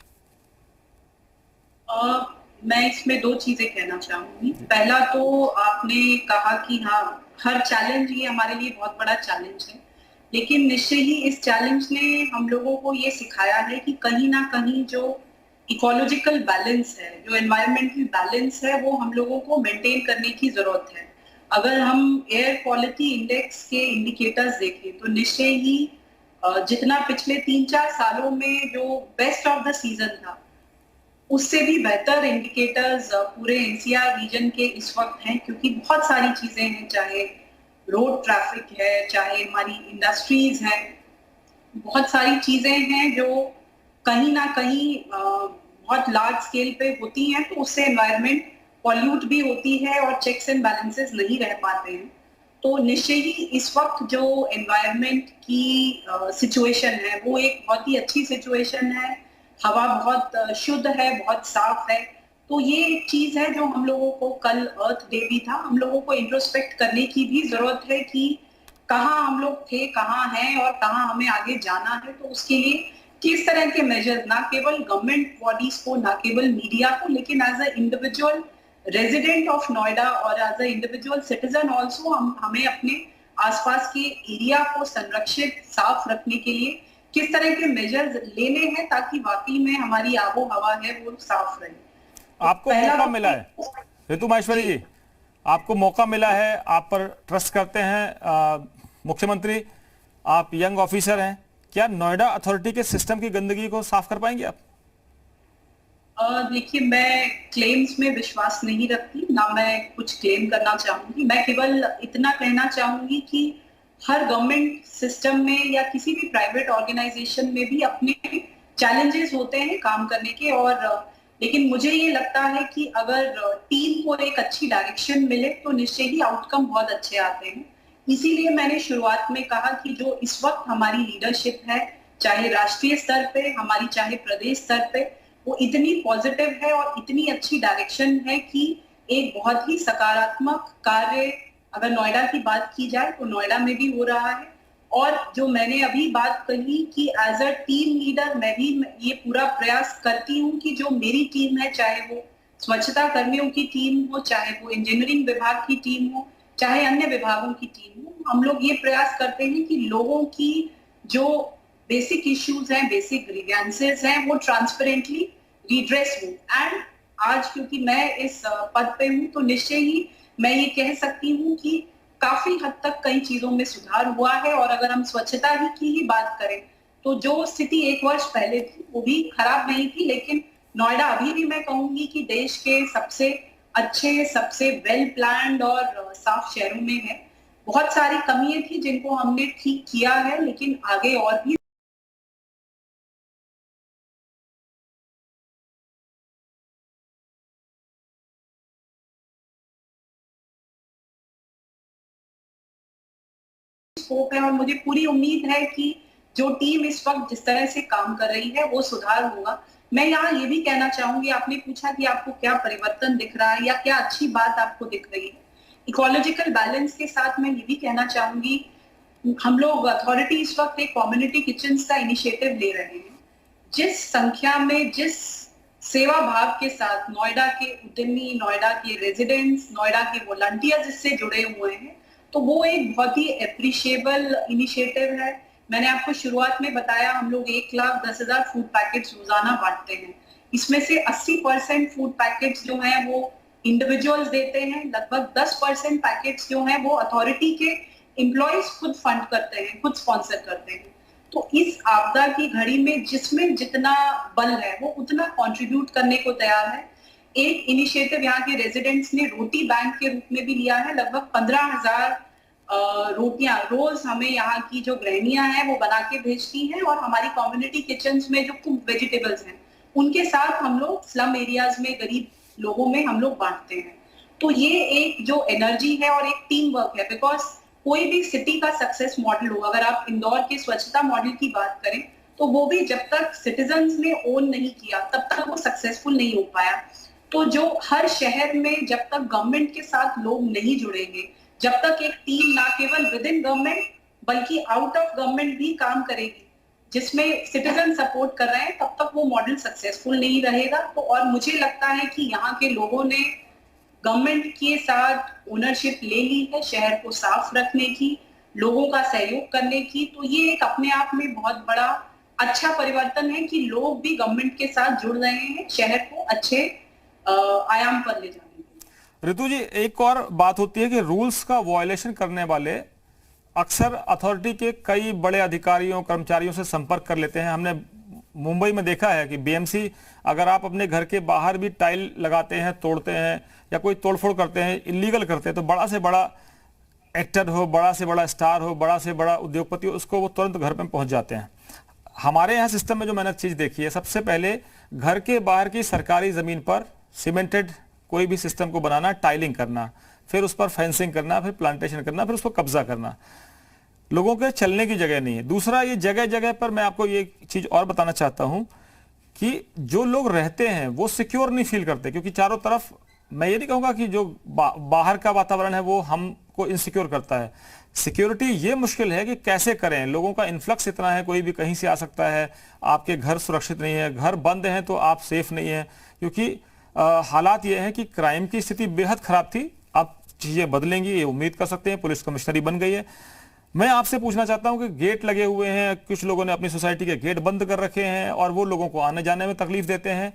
मैं इसमें दो चीजें कहना चाहूंगी। पहला तो आपने कहा कि हाँ, हर चैलेंज ये हमारे लिए बहुत बड़ा चैलेंज है, लेकिन निश्चय ही इस चैलेंज ने हम लोगों को ये सिखाया है कि कहीं ना कहीं जो इकोलॉजिकल बैलेंस है, जो एनवायरमेंटल बैलेंस है, वो हम लोगों को मेंटेन करने की जरूरत है। अगर हम एयर क्वालिटी इंडेक्स के इंडिकेटर्स देखें तो निश्चय ही जितना पिछले 3-4 सालों में जो बेस्ट ऑफ द सीजन था, उससे भी बेहतर इंडिकेटर्स पूरे एनसीआर रीजन के इस वक्त हैं, क्योंकि बहुत सारी चीजें हैं, चाहे रोड ट्रैफिक है, चाहे हमारी इंडस्ट्रीज हैं, बहुत सारी चीजें हैं जो कहीं ना कहीं बहुत लार्ज स्केल पे होती हैं, तो उससे एनवायरनमेंट पॉल्यूट भी होती है और चेक्स एंड बैलेंसेस नहीं रह पाते हैं। तो निश्चय ही इस वक्त जो एनवायरनमेंट की सिचुएशन है वो एक बहुत ही अच्छी सिचुएशन है। हवा बहुत शुद्ध है, बहुत साफ है। तो ये एक चीज है जो हम लोगों को, कल अर्थ डे भी था, हम लोगों को इंट्रोस्पेक्ट करने की भी जरूरत है कि कहाँ हम लोग थे, कहाँ हैं और कहाँ हमें आगे जाना है। तो उसके लिए किस तरह के मेजर्स, ना केवल गवर्नमेंट बॉडीज को, ना केवल मीडिया को, लेकिन as a individual resident of Noida और as a individual citizen also हमें अपने आसपास के एरिया को संरक्षित, साफ रखने के लिए किस तरह के मेजर्स लेने हैं ताकि वाकई में हमारी आबो हवा है वो साफ रहे। तो आपको मौका मिला है ऋतु माहेश्वरी जी, आपको मौका मिला है, आप पर ट्रस्ट करते हैं मुख्यमंत्री, आप यंग ऑफिसर हैं, क्या नोएडा अथॉरिटी के सिस्टम की गंदगी को साफ कर पाएंगे आप? देखिए, मैं क्लेम्स में विश्वास नहीं रखती, ना मैं कुछ क्लेम करना चाहूंगी। मैं केवल इतना कहना चाहूंगी कि हर गवर्नमेंट सिस्टम में या किसी भी प्राइवेट ऑर्गेनाइजेशन में भी अपने चैलेंजेस होते हैं काम करने के, और लेकिन मुझे ये लगता है कि अगर टीम को एक अच्छी डायरेक्शन मिले तो निश्चय ही आउटकम बहुत अच्छे आते हैं। इसीलिए मैंने शुरुआत में कहा कि जो इस वक्त हमारी लीडरशिप है, चाहे राष्ट्रीय स्तर पे हमारी, चाहे प्रदेश स्तर पे, वो इतनी पॉजिटिव है और इतनी अच्छी डायरेक्शन है कि एक बहुत ही सकारात्मक कार्य अगर नोएडा की बात की जाए तो नोएडा में भी हो रहा है। और जो मैंने अभी बात कही कि एज अ टीम लीडर मैं भी ये पूरा प्रयास करती हूँ कि जो मेरी टीम है, चाहे वो स्वच्छता कर्मियों की टीम हो, चाहे वो इंजीनियरिंग विभाग की टीम हो, चाहे अन्य विभागों की टीम हो, हम लोग ये प्रयास करते हैं कि लोगों की जो बेसिक इश्यूज हैं, बेसिक ग्रीवेंसेस हैं, वो ट्रांसपेरेंटली रिड्रेस हो। एंड आज क्योंकि मैं इस पद पे हूँ तो निश्चय ही मैं ये कह सकती हूँ कि काफी हद तक कई चीजों में सुधार हुआ है। और अगर हम स्वच्छता ही की ही बात करें तो जो स्थिति 1 वर्ष पहले थी वो भी खराब नहीं थी, लेकिन नोएडा अभी भी मैं कहूंगी कि देश के सबसे अच्छे, सबसे वेल प्लान्ड और साफ शहरों में है। बहुत सारी कमियां थी जिनको हमने ठीक किया है, लेकिन आगे और भी स्कोप है। और मुझे पूरी उम्मीद है कि जो टीम इस वक्त जिस तरह से काम कर रही है वो सुधार होगा। मैं यहाँ ये भी कहना चाहूंगी, आपने पूछा कि आपको क्या परिवर्तन दिख रहा है या क्या अच्छी बात आपको दिख रही है। इकोलॉजिकल बैलेंस के साथ मैं ये भी कहना चाहूंगी, हम लोग अथॉरिटी इस वक्त एक कम्युनिटी किचन का इनिशिएटिव ले रहे हैं। जिस संख्या में, जिस सेवा भाव के साथ नोएडा के उद्यमी, नोएडा के रेजिडेंट्स, नोएडा के वॉलंटियर्स इससे जुड़े हुए हैं, तो वो एक बहुत ही अप्रिशिएबल इनिशिएटिव है। मैंने आपको शुरुआत में बताया, हम लोग 1,10,000 फूड पैकेट्स रोजाना बांटते हैं। इसमें से 80% फूड पैकेट्स जो हैं वो इंडिविजुअल्स देते हैं, लगभग 10% पैकेट्स जो हैं वो अथॉरिटी के एम्प्लॉयज खुद फंड करते हैं, खुद स्पॉन्सर करते हैं। तो इस आपदा की घड़ी में जिसमें जितना बल है वो उतना कंट्रीब्यूट करने को तैयार है। एक इनिशिएटिव यहाँ के रेजिडेंट्स ने रोटी बैंक के रूप में भी लिया है। लगभग 15,000 रोटियां रोज हमें यहाँ की जो गृहिणियां हैं वो बना के भेजती हैं, और हमारी कम्युनिटी किचन्स में जो कुक वेजिटेबल्स हैं उनके साथ हम लोग स्लम एरियाज में, गरीब लोगों में हम लोग बांटते हैं। तो ये एक जो एनर्जी है और एक टीम वर्क है, बिकॉज कोई भी सिटी का सक्सेस मॉडल हो, अगर आप इंदौर के स्वच्छता मॉडल की बात करें तो वो भी जब तक सिटीजन्स ने ओन नहीं किया तब तक वो सक्सेसफुल नहीं हो पाया। तो जो हर शहर में जब तक गवर्नमेंट के साथ लोग नहीं जुड़ेंगे, जब तक एक टीम ना केवल विद इन गवर्नमेंट बल्कि आउट ऑफ गवर्नमेंट भी काम करेगी, जिसमें सिटीजन सपोर्ट कर रहे हैं, तब तक वो मॉडल सक्सेसफुल नहीं रहेगा। तो और मुझे लगता है कि यहाँ के लोगों ने गवर्नमेंट के साथ ओनरशिप ले ली है शहर को साफ रखने की, लोगों का सहयोग करने की। तो ये एक अपने आप में बहुत बड़ा अच्छा परिवर्तन है कि लोग भी गवर्नमेंट के साथ जुड़ रहे हैं शहर को अच्छे आयाम पर ले जाने के। ऋतु जी, एक और बात होती है कि रूल्स का वायलेशन करने वाले अक्सर अथॉरिटी के कई बड़े अधिकारियों कर्मचारियों से संपर्क कर लेते हैं। हमने मुंबई में देखा है कि बीएमसी, अगर आप अपने घर के बाहर भी टाइल लगाते हैं, तोड़ते हैं या कोई तोड़फोड़ करते हैं, इलीगल करते हैं, तो बड़ा से बड़ा एक्टर हो, बड़ा से बड़ा स्टार हो, बड़ा से बड़ा उद्योगपति हो, उसको वो तुरंत घर में पहुंच जाते हैं। हमारे यहाँ सिस्टम में जो मैंने चीज देखी है, सबसे पहले घर के बाहर की सरकारी जमीन पर सीमेंटेड कोई भी सिस्टम को बनाना, टाइलिंग करना, फिर उस पर फेंसिंग करना, फिर प्लांटेशन करना, फिर उसको कब्जा करना। लोगों के चलने की जगह नहीं है। दूसरा, ये जगह जगह पर मैं आपको ये चीज और बताना चाहता हूं कि जो लोग रहते हैं वो सिक्योर नहीं फील करते, क्योंकि चारों तरफ, मैं ये नहीं कहूंगा कि जो बाहर का वातावरण है वो हमको इनसिक्योर करता है। सिक्योरिटी ये मुश्किल है कि कैसे करें, लोगों का इन्फ्लक्स इतना है, कोई भी कहीं से आ सकता है, आपके घर सुरक्षित नहीं है, घर बंद हैं तो आप सेफ नहीं है, क्योंकि हालात ये हैं कि क्राइम की स्थिति बेहद खराब थी। अब चीजें बदलेंगी ये उम्मीद कर सकते हैं, पुलिस कमिश्नरी बन गई है। मैं आपसे पूछना चाहता हूं कि गेट लगे हुए हैं, कुछ लोगों ने अपनी सोसाइटी के गेट बंद कर रखे हैं और वो लोगों को आने जाने में तकलीफ देते हैं,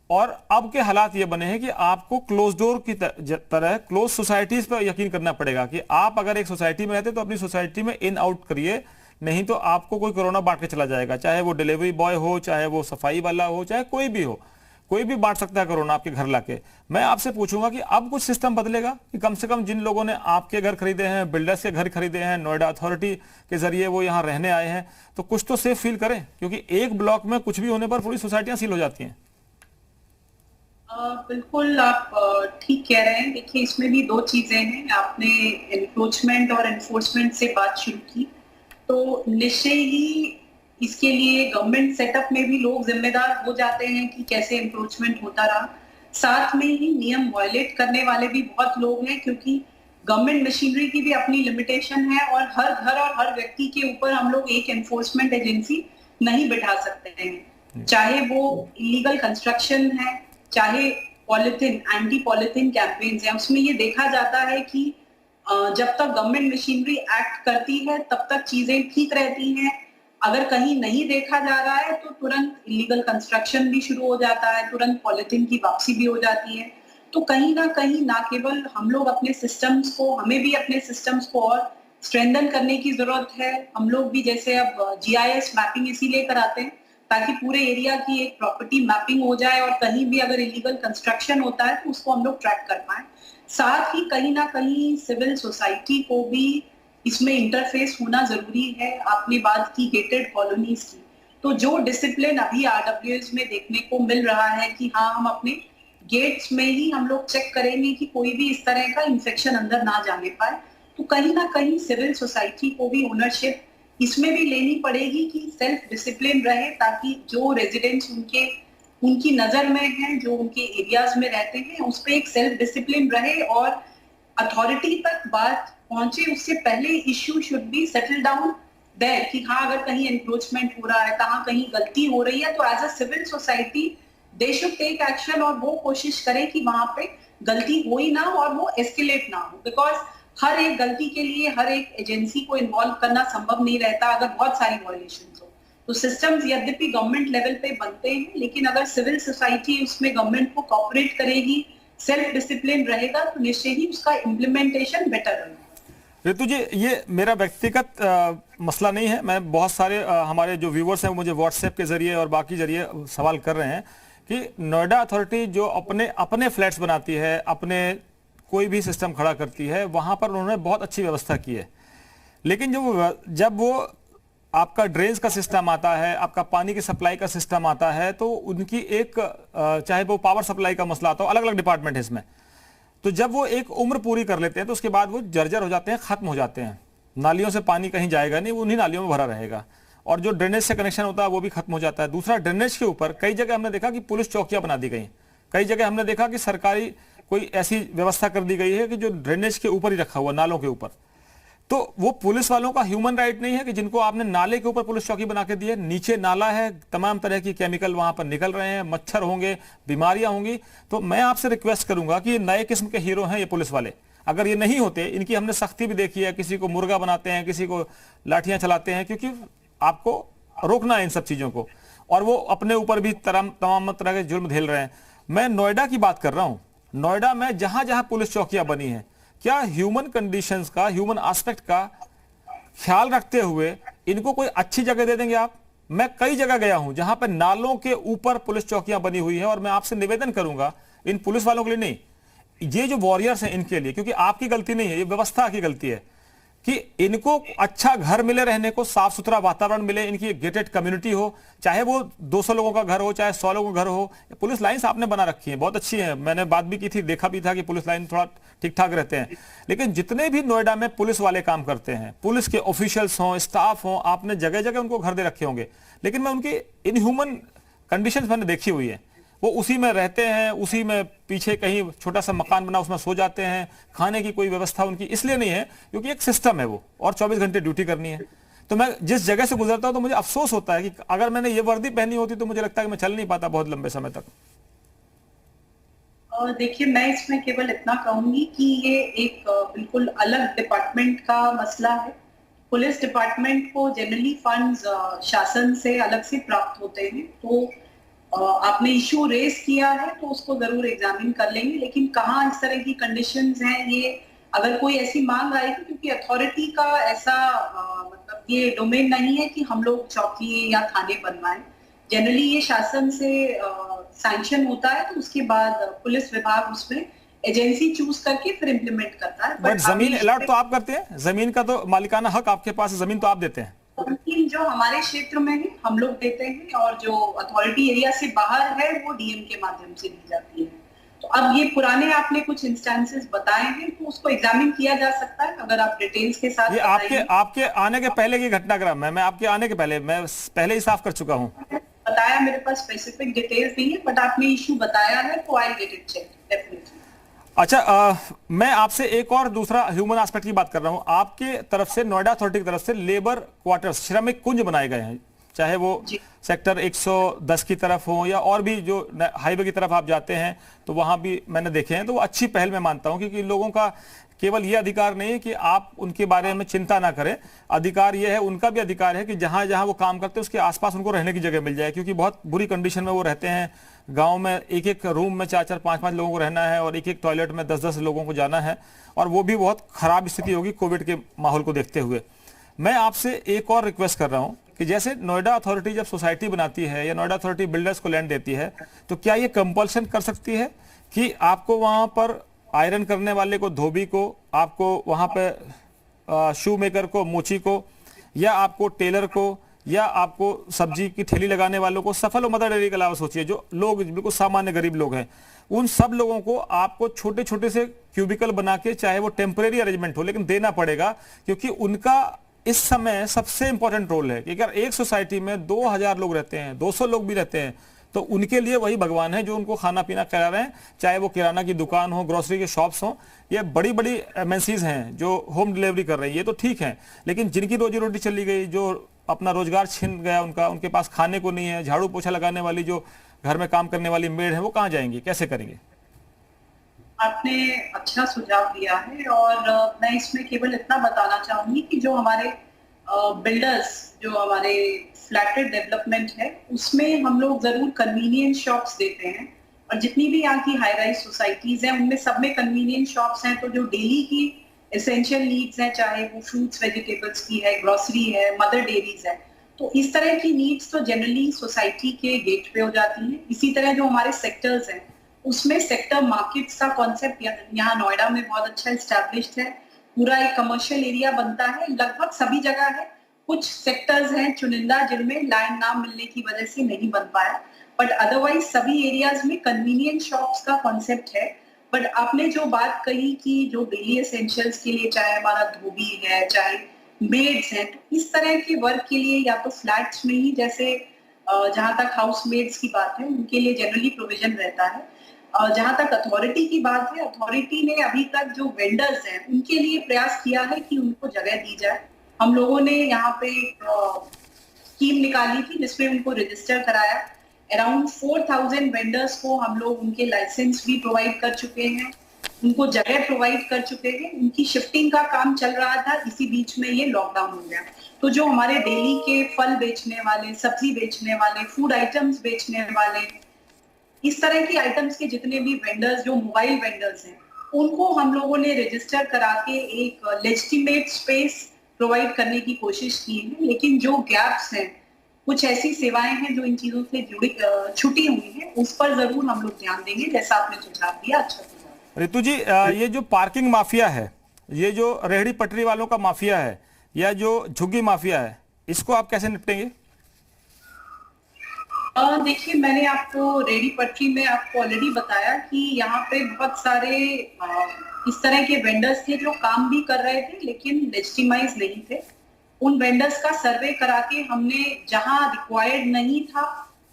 और अब के हालात ये बने हैं कि आपको क्लोज डोर की तरह क्लोज सोसाइटीज पर यकीन करना पड़ेगा कि आप अगर एक सोसाइटी में रहते तो अपनी सोसाइटी में इन आउट करिए, नहीं तो आपको कोई कोरोना बांट के चला जाएगा। चाहे वो डिलीवरी बॉय हो, चाहे वो सफाई वाला हो, चाहे कोई भी हो, कोई भी बांट सकता है कोरोना आपके घर लाके। मैं आपसे पूछूंगा कि अब कुछ सिस्टम बदलेगा कि कम से कम जिन लोगों ने आपके घर खरीदे हैं, बिल्डर्स के घर खरीदे हैं, नोएडा अथॉरिटी के जरिए वो यहाँ रहने आए हैं, तो कुछ तो सेफ फील करें, क्योंकि एक ब्लॉक में कुछ भी होने पर पूरी सोसाइटियां सील हो जाती हैं। बिल्कुल आप ठीक कह रहे हैं। देखिए, इसमें भी दो चीजें हैं। आपने एनक्रोचमेंट और एनफोर्समेंट से बात शुरू की, तो निश्चय ही इसके लिए गवर्नमेंट सेटअप में भी लोग जिम्मेदार हो जाते हैं कि कैसे एनक्रोचमेंट होता रहा। साथ में ही नियम वायलेट करने वाले भी बहुत लोग हैं, क्योंकि गवर्नमेंट मशीनरी की भी अपनी लिमिटेशन है और हर घर और हर व्यक्ति के ऊपर हम लोग एक एनफोर्समेंट एजेंसी नहीं बिठा सकते हैं। चाहे वो इलीगल कंस्ट्रक्शन है, चाहे पॉलिथीन, एंटी पॉलिथीन कैंपेन्स हैं, उसमें ये देखा जाता है कि जब तक गवर्नमेंट मशीनरी एक्ट करती है तब तक चीजें ठीक रहती हैं। अगर कहीं नहीं देखा जा रहा है तो तुरंत इलीगल कंस्ट्रक्शन भी शुरू हो जाता है, तुरंत पॉलिथीन की वापसी भी हो जाती है। तो कहीं ना केवल हम लोग अपने सिस्टम्स को, हमें भी अपने सिस्टम्स को और स्ट्रेंथन करने की जरूरत है। हम लोग भी जैसे अब GIS मैपिंग इसीलिए कराते हैं ताकि पूरे एरिया की एक प्रॉपर्टी मैपिंग हो जाए और कहीं भी अगर इलीगल कंस्ट्रक्शन होता है तो उसको हम लोग ट्रैक कर पाए। साथ ही कहीं ना कहीं सिविल सोसाइटी को भी इसमें इंटरफेस होना जरूरी है। आपने बात की गेटेड कॉलोनीज की, तो जो डिसिप्लिन अभी RWS में देखने को मिल रहा है कि हाँ, हम अपने गेट्स में ही हम लोग चेक करेंगे कि कोई भी इस तरह का इंफेक्शन अंदर ना जाने पाए, तो कहीं ना कहीं सिविल सोसाइटी को भी ओनरशिप इसमें भी लेनी पड़ेगी कि सेल्फ डिसिप्लिन रहे, ताकि जो रेजिडेंट्स उनकी नजर में हैं, जो उनके एरियाज में रहते हैं, उस पर एक सेल्फ डिसिप्लिन रहे और अथॉरिटी तक बात पहुंचे उससे पहले issue should be settle down there कि हाँ, अगर कहीं एनक्रोचमेंट हो रहा है, कहाँ कहीं गलती हो रही है, तो as a civil society they should take action और वो कोशिश करे कि वहां पे गलती हो ही ना और वो एस्केलेट ना हो। बिकॉज हर एक गलती के लिए हर एक एजेंसी को इन्वॉल्व करना संभव नहीं रहता अगर बहुत सारी वायलेशंस हो। तो सिस्टम्स यद्यपि गवर्नमेंट लेवल पे बनते हैं, लेकिन अगर सिविल सोसाइटी उसमें गवर्नमेंट को कोऑपरेट करेगी, सेल्फ डिसिप्लिन रहेगा, तो निश्चय ही उसका इम्प्लीमेंटेशन बेटर रहेगा। ऋतु जी, ये मेरा व्यक्तिगत मसला नहीं है। मैं बहुत सारे हमारे जो व्यूवर्स हैं वो मुझे व्हाट्सएप के जरिए और बाकी जरिए सवाल कर रहे हैं कि नोएडा अथॉरिटी जो अपने फ्लैट्स बनाती है, अपने कोई भी सिस्टम खड़ा करती है, वहां पर उन्होंने बहुत अच्छी व्यवस्था की है, लेकिन जब वो आपका ड्रेन्स का सिस्टम आता है, आपका पानी की सप्लाई का सिस्टम आता है, तो उनकी एक चाहे वो पावर सप्लाई का मसला आता हो, अलग अलग डिपार्टमेंट है इसमें, तो जब वो एक उम्र पूरी कर लेते हैं तो उसके बाद वो जर्जर हो जाते हैं, खत्म हो जाते हैं। नालियों से पानी कहीं जाएगा नहीं, वो उन्हीं नालियों में भरा रहेगा, और जो ड्रेनेज से कनेक्शन होता है वो भी खत्म हो जाता है। दूसरा, ड्रेनेज के ऊपर कई जगह हमने देखा कि पुलिस चौकियां बना दी गई, कई जगह हमने देखा कि सरकारी कोई ऐसी व्यवस्था कर दी गई है कि जो ड्रेनेज के ऊपर ही रखा हुआ, नालों के ऊपर। तो वो पुलिस वालों का ह्यूमन राइट नहीं है कि जिनको आपने नाले के ऊपर पुलिस चौकी बना के दी है, नीचे नाला है, तमाम तरह की केमिकल वहां पर निकल रहे हैं, मच्छर होंगे, बीमारियां होंगी। तो मैं आपसे रिक्वेस्ट करूंगा कि ये नए किस्म के हीरो हैं ये पुलिस वाले, अगर ये नहीं होते, इनकी हमने सख्ती भी देखी है, किसी को मुर्गा बनाते हैं, किसी को लाठियां चलाते हैं, क्योंकि आपको रोकना है इन सब चीजों को, और वो अपने ऊपर भी तमाम तरह के जुर्म झेल रहे हैं। मैं नोएडा की बात कर रहा हूं। नोएडा में जहां जहां पुलिस चौकियां बनी हैं, क्या ह्यूमन कंडीशंस का, ह्यूमन एस्पेक्ट का ख्याल रखते हुए इनको कोई अच्छी जगह दे देंगे आप? मैं कई जगह गया हूं जहां पर नालों के ऊपर पुलिस चौकियां बनी हुई है, और मैं आपसे निवेदन करूंगा, इन पुलिस वालों के लिए नहीं, ये जो वॉरियर्स हैं इनके लिए, क्योंकि आपकी गलती नहीं है, ये व्यवस्था की गलती है, कि इनको अच्छा घर मिले रहने को, साफ सुथरा वातावरण मिले, इनकी गेटेड कम्युनिटी हो, चाहे वो 200 लोगों का घर हो, चाहे 100 लोगों का घर हो। पुलिस लाइन्स आपने बना रखी है, बहुत अच्छी है, मैंने बात भी की थी, देखा भी था कि पुलिस लाइन थोड़ा ठीक ठाक रहते हैं। लेकिन जितने भी नोएडा में पुलिस वाले काम करते हैं, पुलिस के ऑफिशियल्स हों, स्टाफ हों, आपने जगह जगह उनको घर दे रखे होंगे, लेकिन मैं उनकी इनह्यूमन कंडीशंस मैंने देखी हुई है। वो उसी में रहते हैं, उसी में पीछे कहीं छोटा सा मकान बना उसमें सो जाते हैं, खाने की कोई व्यवस्था उनकी इसलिए नहीं है क्योंकि एक सिस्टम है वो, और 24 घंटे ड्यूटी करनी है। तो मैं जिस जगह से गुजरता हूं तो मुझे अफसोस होता है कि अगर मैंने ये वर्दी पहनी होती तो मुझे लगता है कि मैं चल नहीं पाता बहुत लंबे समय तक। और देखिए, मैं इसमें केवल इतना कहूंगी कि ये एक बिल्कुल अलग डिपार्टमेंट का मसला है। पुलिस डिपार्टमेंट को जनरली फंड्स शासन से अलग से प्राप्त होते हैं, तो आपने इशू रेस किया है तो उसको जरूर एग्जामिन कर लेंगे, लेकिन कहाँ इस तरह की कंडीशंस हैं, ये अगर कोई ऐसी मांग आएगी, क्योंकि अथॉरिटी का ऐसा मतलब ये डोमेन नहीं है कि हम लोग चौकी या थाने बनवाएं। जनरली ये शासन से सैंक्शन होता है, तो उसके बाद पुलिस विभाग उसमें एजेंसी चूज करके फिर इम्प्लीमेंट करता है। बट जमीन अलॉट तो आप करते हैं, जमीन का तो मालिकाना हक आपके पास है, जमीन तो आप देते हैं। जो हमारे क्षेत्र में है हम लोग देते हैं, और जो अथॉरिटी एरिया से बाहर है वो डीएम के माध्यम से दी जाती है। तो अब ये पुराने आपने कुछ इंस्टेंसेस बताए हैं, तो उसको एग्जामिन किया जा सकता है अगर आप डिटेल्स के साथ। ये आपके आने के पहले की घटनाक्रम है, मैं आपके आने के पहले, मैं पहले ही साफ कर चुका हूँ। बताया, मेरे पास स्पेसिफिक डिटेल्स नहीं है, बट आपने इशू बताया है तो I get it check definitely. अच्छा, मैं आपसे एक और दूसरा ह्यूमन एस्पेक्ट की बात कर रहा हूं। आपके तरफ से, नोएडा अथॉरिटी की तरफ से लेबर क्वार्टर्स, श्रमिक कुंज बनाए गए हैं, चाहे वो सेक्टर 110 की तरफ हो या और भी जो हाईवे की तरफ आप जाते हैं तो वहां भी मैंने देखे हैं। तो वो अच्छी पहल मैं मानता हूं, क्योंकि लोगों का केवल ये अधिकार नहीं है कि आप उनके बारे में चिंता ना करें, अधिकार ये है, उनका भी अधिकार है कि जहां जहां वो काम करते हैं उसके आसपास उनको रहने की जगह मिल जाए, क्योंकि बहुत बुरी कंडीशन में वो रहते हैं। गांव में एक एक रूम में 4-4, 5-5 लोगों को रहना है, और एक एक टॉयलेट में 10-10 लोगों को जाना है, और वो भी बहुत खराब स्थिति होगी कोविड के माहौल को देखते हुए। मैं आपसे एक और रिक्वेस्ट कर रहा हूं कि जैसे नोएडा अथॉरिटी जब सोसाइटी बनाती है या नोएडा अथॉरिटी बिल्डर्स को लैंड देती है, तो क्या ये कंपल्सन कर सकती है कि आपको वहां पर आयरन करने वाले को, धोबी को, आपको वहां पे शू मेकर को, मोची को, या आपको टेलर को, या आपको सब्जी की ठेली लगाने वालों को, सफल और मदर डेयरी के अलावा सोचिए जो लोग बिल्कुल सामान्य गरीब लोग हैं, उन सब लोगों को आपको छोटे छोटे से क्यूबिकल बना के, चाहे वो टेम्परेरी अरेंजमेंट हो, लेकिन देना पड़ेगा, क्योंकि उनका इस समय सबसे इंपॉर्टेंट रोल है कि अगर एक सोसाइटी में 2000 लोग रहते हैं, 200 लोग भी रहते हैं, तो उनके लिए वही भगवान है जो उनको खाना पीना खिला रहे हैं, चाहे वो किराना की दुकान हो, ग्रोसरी के शॉप्स हो, ये बड़ी बड़ी एमएनसीज हैं जो होम डिलीवरी कर रही है, ये तो ठीक है, लेकिन जिनकी रोजी रोटी चली गई, जो अपना रोजगार छिन गया उनका, उनके पास खाने को नहीं है, झाड़ू पोछा लगाने वाली जो घर में काम करने वाली मेड है, वो कहाँ जाएंगी, कैसे करेंगे? आपने अच्छा सुझाव दिया है, और मैं इसमें केवल इतना बताना चाहूंगी कि जो हमारे बिल्डर्स, जो हमारे फ्लैटेड डेवलपमेंट है, उसमें हम लोग जरूर कन्वीनियंस शॉप्स देते हैं, और जितनी भी यहाँ की हाई राइज सोसाइटीज हैं उनमें सब में कन्वीनियंस शॉप्स हैं। तो जो डेली की एसेंशियल नीड्स हैं, चाहे वो फ्रूट्स वेजिटेबल्स की है, ग्रोसरी है, मदर डेयरीज है, तो इस तरह की नीड्स तो जनरली सोसाइटी के गेट पे हो जाती है। इसी तरह जो हमारे सेक्टर्स हैं उसमें सेक्टर मार्केट्स का कॉन्सेप्ट यहाँ नोएडा में बहुत अच्छा एस्टैब्लिश्ड है। पूरा एक कमर्शियल एरिया बनता है, लगभग सभी जगह है, कुछ सेक्टर्स हैं चुनिंदा जिनमें लैंड ना मिलने की वजह से नहीं बन पाया, बट अदरवाइज सभी एरियाज में कन्वीनियंस शॉप्स का कॉन्सेप्ट है। बट आपने जो बात कही कि जो डेली एसेंशियल्स के लिए, चाहे हमारा धोबी है, चाहे मेड्स हैं, तो इस तरह के वर्क के लिए या तो फ्लैट्स में ही, जैसे जहां तक हाउस मेड्स की बात है, उनके लिए जनरली प्रोविजन रहता है। जहां तक अथॉरिटी की बात है, अथॉरिटी ने अभी तक जो वेंडर्स हैं उनके लिए प्रयास किया है कि उनको जगह दी जाए। हम लोगों ने यहाँ पे स्कीम निकाली थी जिसमें उनको रजिस्टर कराया। अराउंड 4000 वेंडर्स को हम लोग उनके लाइसेंस भी प्रोवाइड कर चुके हैं, उनको जगह प्रोवाइड कर चुके हैं। उनकी शिफ्टिंग का काम चल रहा था, इसी बीच में ये लॉकडाउन हो गया। तो जो हमारे डेली के फल बेचने वाले, सब्जी बेचने वाले, फूड आइटम्स बेचने वाले, इस तरह की आइटम्स के जितने भी वेंडर्स, जो मोबाइल वेंडर्स हैं, उनको हम लोगों ने रजिस्टर करा के एक लेजिटिमेट स्पेस प्रोवाइड करने की कोशिश की है। लेकिन जो गैप्स हैं, कुछ ऐसी सेवाएं हैं जो इन चीजों से जुड़ी छुटी हुई हैं, उस पर जरूर हम लोग ध्यान देंगे, जैसा आपने सुझाव दिया। अच्छा सुझाव। रितु जी, ये जो पार्किंग माफिया है, ये जो रेहड़ी पटरी वालों का माफिया है, या जो झुग्गी माफिया है, इसको आप कैसे निपटेंगे? देखिए, मैंने आपको रेहड़ी पटरी में आपको ऑलरेडी बताया कि यहाँ पे बहुत सारे इस तरह के वेंडर्स थे जो काम भी कर रहे थे लेकिन लेजिटिमाइज नहीं थे। उन वेंडर्स का सर्वे करा के हमने जहां रिक्वायर्ड नहीं था,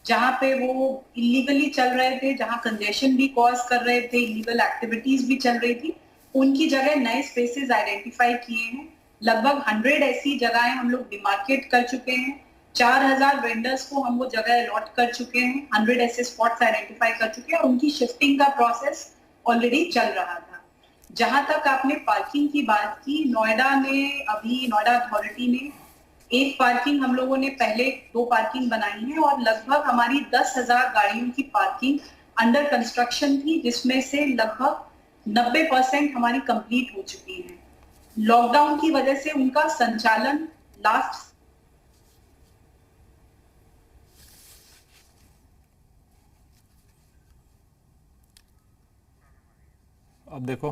जहां पे वो इलीगली चल रहे थे, जहां कंजेशन भी कॉज कर रहे थे, इलीगल एक्टिविटीज भी चल रही थी, उनकी जगह नए स्पेसेस आइडेंटिफाई किए हैं। लगभग 100 ऐसी जगहें हम लोग डिमार्केट कर चुके हैं। 4000 वेंडर्स को हम वो जगह अलॉट कर चुके हैं, 100 ऐसे स्पॉट्स आइडेंटिफाई कर चुके हैं और उनकी शिफ्टिंग का प्रोसेस ऑलरेडी चल रहा था। जहां तक आपने पार्किंग की बात की, नोएडा अथॉरिटी ने एक पार्किंग, हम लोगों ने पहले 2 पार्किंग बनाई है और लगभग हमारी 10,000 गाड़ियों की पार्किंग अंडर कंस्ट्रक्शन थी, जिसमें से लगभग 90% हमारी कंप्लीट हो चुकी है। लॉकडाउन की वजह से उनका संचालन लास्ट अब देखो,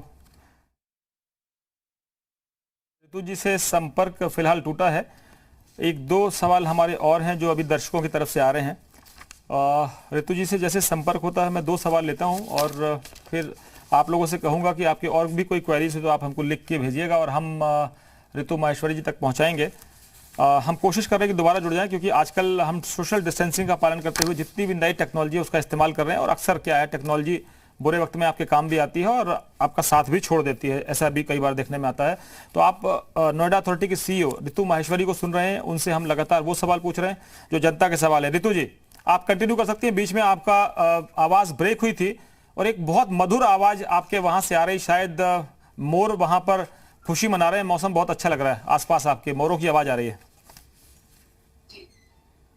रितु जी से संपर्क फिलहाल टूटा है। 1-2 सवाल हमारे और हैं जो अभी दर्शकों की तरफ से आ रहे हैं। रितु जी से जैसे संपर्क होता है, मैं 2 सवाल लेता हूं और फिर आप लोगों से कहूंगा कि आपके और भी कोई क्वेरीज है तो आप हमको लिख के भेजिएगा और हम रितु माहेश्वरी जी तक पहुंचाएंगे। हम कोशिश कर रहे हैं कि दोबारा जुड़ जाएं, क्योंकि आजकल हम सोशल डिस्टेंसिंग का पालन करते हुए जितनी भी नई टेक्नोलॉजी है उसका इस्तेमाल कर रहे हैं। और अक्सर क्या है, टेक्नोलॉजी बुरे वक्त में आपके काम भी आती है और आपका साथ भी छोड़ देती है, ऐसा भी कई बार देखने में आता है। तो आप नोएडा अथॉरिटी की सीईओ रितु माहेश्वरी को सुन रहे हैं, उनसे हम लगातार वो सवाल पूछ रहे हैं जो जनता के सवाल है। रितु जी, आप कंटिन्यू कर सकती हैं। बीच में आपका आवाज ब्रेक हुई थी और एक बहुत मधुर आवाज आपके वहां से आ रही, शायद मोर वहां पर खुशी मना रहे हैं, मौसम बहुत अच्छा लग रहा है, आसपास आपके मोरों की आवाज आ रही है।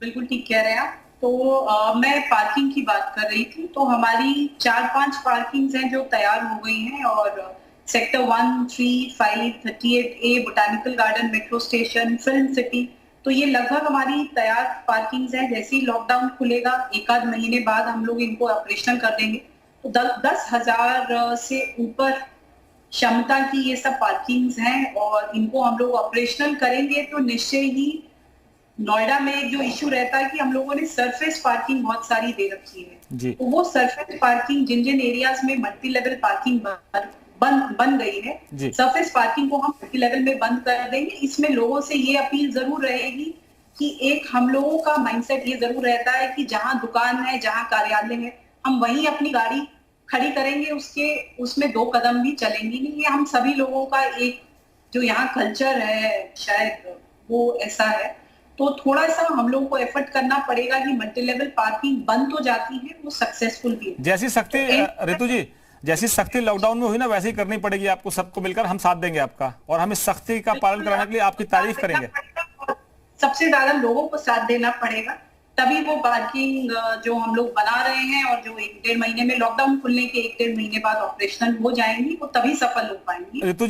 बिल्कुल ठीक कह रहे हैं आप। तो मैं पार्किंग की बात कर रही थी। तो हमारी 4-5 पार्किंग्स हैं जो तैयार हो गई हैं और sector 1, 3, 5, 38A, botanical garden, metro station, film city, तो ये लगभग हमारी तैयार पार्किंग्स हैं। जैसे ही लॉकडाउन खुलेगा 1-आध महीने बाद हम लोग इनको ऑपरेशनल कर देंगे। तो 10,000 से ऊपर क्षमता की ये सब पार्किंग्स हैं और इनको हम लोग ऑपरेशनल करेंगे तो निश्चय ही नोएडा में एक जो इश्यू रहता है कि हम लोगों ने सरफेस पार्किंग बहुत सारी दे रखी है, तो वो सरफेस पार्किंग जिन एरियाज में मल्टी लेवल पार्किंग बन गई है, सरफेस पार्किंग को हम मल्टी लेवल में बंद कर देंगे। इसमें लोगों से ये अपील जरूर रहेगी कि एक हम लोगों का माइंडसेट ये जरूर रहता है कि जहां दुकान है, जहां कार्यालय है, हम वहीं अपनी गाड़ी खड़ी करेंगे, उसमें 2 कदम भी चलेंगी नहीं। ये हम सभी लोगों का एक जो यहाँ कल्चर है, शायद वो ऐसा है। तो थोड़ा सा हम लोगों को एफर्ट करना पड़ेगा कि मल्टी लेवल पार्किंग बंद तो जाती है, वो सक्सेसफुल भी है। जैसी सख्ती रितु जी, जैसी सख्ती लॉकडाउन में हुई ना, वैसे ही करनी पड़ेगी आपको, सबको मिलकर हम साथ देंगे आपका, और हम इस सख्ती का पालन कराने के लिए आपकी तारीफ करेंगे। सबसे ज्यादा लोगों को साथ देना पड़ेगा, तभी वो पार्किंग जो हम लोग बना रहे हैं और जो 1-1.5 महीने में लॉकडाउन खुलने के 1-1.5 महीने बाद ऑपरेशनल हो जाएंगी, वो तभी सफल हो पाएंगी। रितु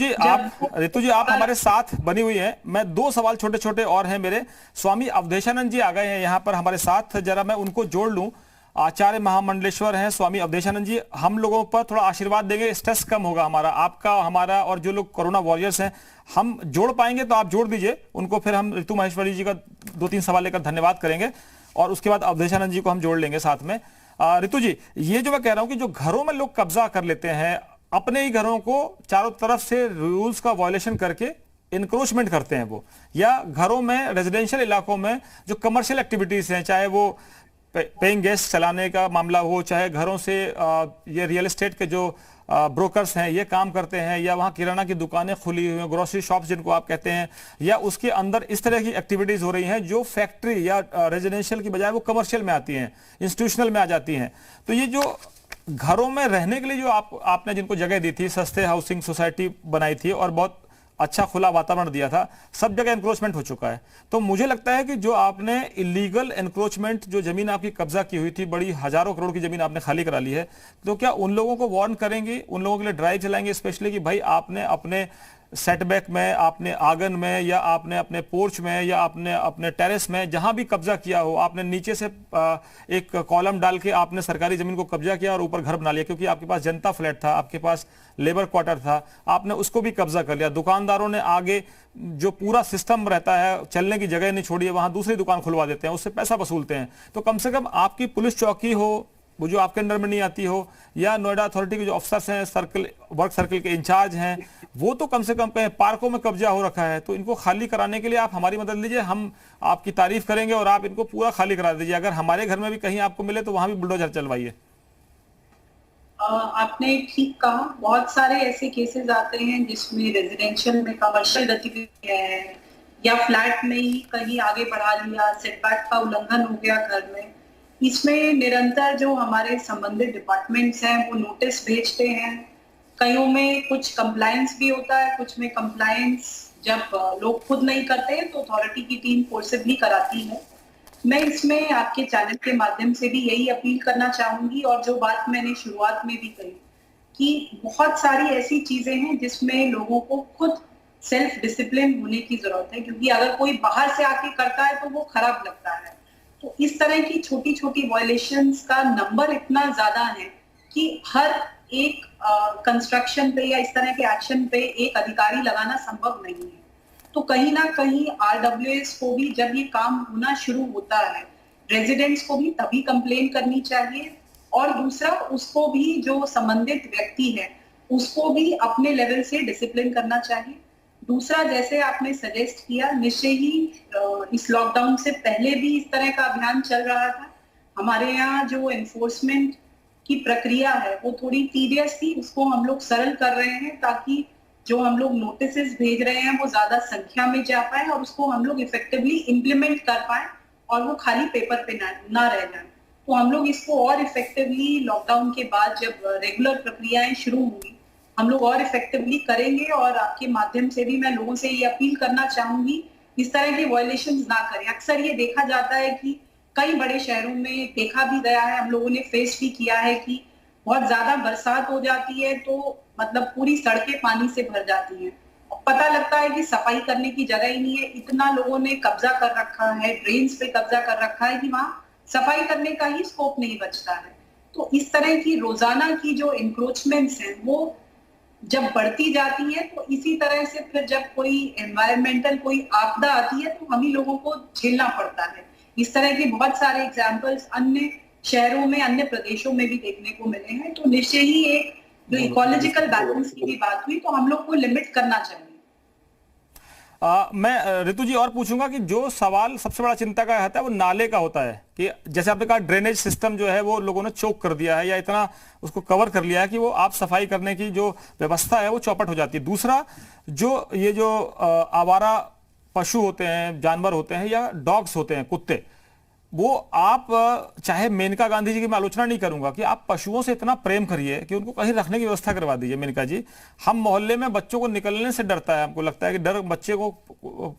जी आप हमारे साथ बनी हुई हैं। मैं 2 सवाल छोटे छोटे और हैं मेरे। स्वामी अवधेशानंद जी आ गए हैं यहाँ पर हमारे साथ, जरा मैं उनको जोड़ लूं। आचार्य महामंडलेश्वर हैं स्वामी अवधेशानंद जी, हम लोगों पर थोड़ा आशीर्वाद देंगे, स्ट्रेस कम होगा हमारा, आपका, हमारा, और जो लोग कोरोना वॉरियर्स हैं हम जोड़ पाएंगे तो आप जोड़ दीजिए उनको, फिर हम रितु माहेश्वरी जी का 2-3 सवाल लेकर धन्यवाद करेंगे और उसके बाद अवधेशानंद जी को हम जोड़ लेंगे साथ में। रितु जी, ये जो मैं कह रहा हूं कि जो घरों में लोग कब्जा कर लेते हैं, अपने ही घरों को चारों तरफ से रूल्स का वायलेशन करके इंक्रोचमेंट करते हैं वो, या घरों में रेजिडेंशियल इलाकों में जो कमर्शियल एक्टिविटीज हैं, चाहे वो पेइंग गेस्ट चलाने का मामला हो, चाहे घरों से ये रियल एस्टेट के जो ब्रोकर्स हैं ये काम करते हैं, या वहाँ किराना की दुकानें खुली हुई हैं, ग्रोसरी शॉप्स जिनको आप कहते हैं, या उसके अंदर इस तरह की एक्टिविटीज हो रही हैं जो फैक्ट्री या रेजिडेंशियल की बजाय वो कमर्शियल में आती हैं, इंस्टीट्यूशनल में आ जाती हैं। तो ये जो घरों में रहने के लिए जो आपने जिनको जगह दी थी, सस्ते हाउसिंग सोसाइटी बनाई थी और बहुत अच्छा खुला वातावरण दिया था, सब जगह एनक्रोचमेंट हो चुका है। तो मुझे लगता है कि जो आपने इलीगल एनक्रोचमेंट, जो जमीन आपकी कब्जा की हुई थी, बड़ी हजारों करोड़ की जमीन आपने खाली करा ली है, तो क्या उन लोगों को वार्न करेंगे, उन लोगों के लिए ड्राइव चलाएंगे स्पेशली कि भाई आपने अपने सेटबैक में, आपने आंगन में, या आपने अपने पोर्च में, या आपने अपने टेरेस में जहां भी कब्जा किया हो, आपने नीचे से एक कॉलम डाल के आपने सरकारी जमीन को कब्जा किया और ऊपर घर बना लिया, क्योंकि आपके पास जनता फ्लैट था, आपके पास लेबर क्वार्टर था, आपने उसको भी कब्जा कर लिया। दुकानदारों ने आगे जो पूरा सिस्टम रहता है, चलने की जगह नहीं छोड़ी है, वहां दूसरी दुकान खुलवा देते हैं, उससे पैसा वसूलते हैं। तो कम से कम आपकी पुलिस चौकी हो, वो जो आपके अंडर में नहीं आती हो, या नोएडा अथॉरिटी के जो अफसर्स हैं, सर्कल वर्क सर्कल के इंचार्ज हैं, वो तो कम से कम कहें पार्कों में कब्जा हो रखा है तो इनको खाली कराने के लिए आप हमारी मदद लीजिए, हम आपकी तारीफ करेंगे और आप इनको पूरा खाली करा दीजिए। अगर हमारे घर में भी कहीं आपको मिले तो वहां भी बुलडोजर चलवाइए। आपने ठीक कहा, बहुत सारे ऐसे केसेस आते हैं जिसमें रेजिडेंशियल में कमर्शियल गतिविधियां हैं या फ्लैट में ही कहीं आगे बढ़ा लिया, सेटबैक का उल्लंघन हो गया घर में। इसमें निरंतर जो हमारे संबंधित डिपार्टमेंट्स हैं वो नोटिस भेजते हैं। कईयों में कुछ कंप्लायंस भी होता है, कुछ में कंप्लायंस जब लोग खुद नहीं करते हैं तो अथॉरिटी की टीम फोर्सिबली कराती है। मैं इसमें आपके चैनल के माध्यम से भी यही अपील करना चाहूंगी, और जो बात मैंने शुरुआत में भी कही कि बहुत सारी ऐसी चीजें हैं जिसमें लोगों को खुद सेल्फ डिसिप्लिन होने की जरूरत है, क्योंकि अगर कोई बाहर से आके करता है तो वो खराब लगता है। तो इस तरह की छोटी छोटी वायलेशंस का नंबर इतना ज्यादा है कि हर एक कंस्ट्रक्शन पे या इस तरह के एक्शन पे एक अधिकारी लगाना संभव नहीं है। तो कहीं ना कहीं आरडब्ल्यूएस को भी जब ये काम होना शुरू होता है, रेजिडेंट्स को भी तभी कंप्लेन करनी चाहिए, और दूसरा उसको भी जो संबंधित व्यक्ति है उसको भी अपने लेवल से डिसिप्लिन करना चाहिए। दूसरा, जैसे आपने सजेस्ट किया, निश्चय ही इस लॉकडाउन से पहले भी इस तरह का अभियान चल रहा था। हमारे यहाँ जो एनफोर्समेंट की प्रक्रिया है वो थोड़ी टीडियस थी, उसको हम लोग सरल कर रहे हैं ताकि जो हम लोग नोटिसेस भेज रहे हैं वो ज्यादा संख्या में जा पाए और उसको हम लोग इफेक्टिवली इम्प्लीमेंट कर पाए और वो खाली पेपर पे ना रह जाए। तो हम लोग इसको और इफेक्टिवली लॉकडाउन के बाद जब रेगुलर प्रक्रियाएं शुरू होंगी हम लोग और इफेक्टिवली करेंगे। और आपके माध्यम से भी मैं लोगों से ये अपील करना चाहूंगी, इस तरह के वायलेशंस ना करें। अक्सर ये देखा जाता है कि कई बड़े शहरों में देखा भी गया है, हम लोगों ने फेस भी किया है कि बहुत ज्यादा बरसात हो जाती है तो मतलब पूरी सड़कें पानी से भर जाती हैं। पता लगता है कि सफाई करने की जगह ही नहीं है, इतना लोगों ने कब्जा कर रखा है, ड्रेन्स पे कब्जा कर रखा है कि वहां सफाई करने का ही स्कोप नहीं बचता है। तो इस तरह की रोजाना की जो इंक्रोचमेंट्स हैं वो जब बढ़ती जाती है तो इसी तरह से फिर जब कोई एनवायरमेंटल कोई आपदा आती है तो हम ही लोगों को झेलना पड़ता है। इस तरह के बहुत सारे एग्जाम्पल्स अन्य शहरों में, अन्य प्रदेशों में भी देखने को मिले हैं। तो निश्चय ही एक जो इकोलॉजिकल बैलेंस की भी बात हुई तो हम लोग को लिमिट करना चाहिए। मैं ऋतु जी और पूछूंगा कि जो सवाल सबसे बड़ा चिंता का रहता है वो नाले का होता है कि जैसे आपने कहा ड्रेनेज सिस्टम जो है वो लोगों ने चोक कर दिया है या इतना उसको कवर कर लिया है कि वो आप सफाई करने की जो व्यवस्था है वो चौपट हो जाती है। दूसरा, जो ये जो आवारा पशु होते हैं, जानवर होते हैं या डॉग्स होते हैं, कुत्ते, वो आप चाहे मेनका गांधी जी की मैं आलोचना नहीं करूंगा कि आप पशुओं से इतना प्रेम करिए कि उनको कहीं रखने की व्यवस्था करवा दीजिए। मेनका जी, हम मोहल्ले में बच्चों को निकलने से डरता है, हमको लगता है कि डर बच्चे को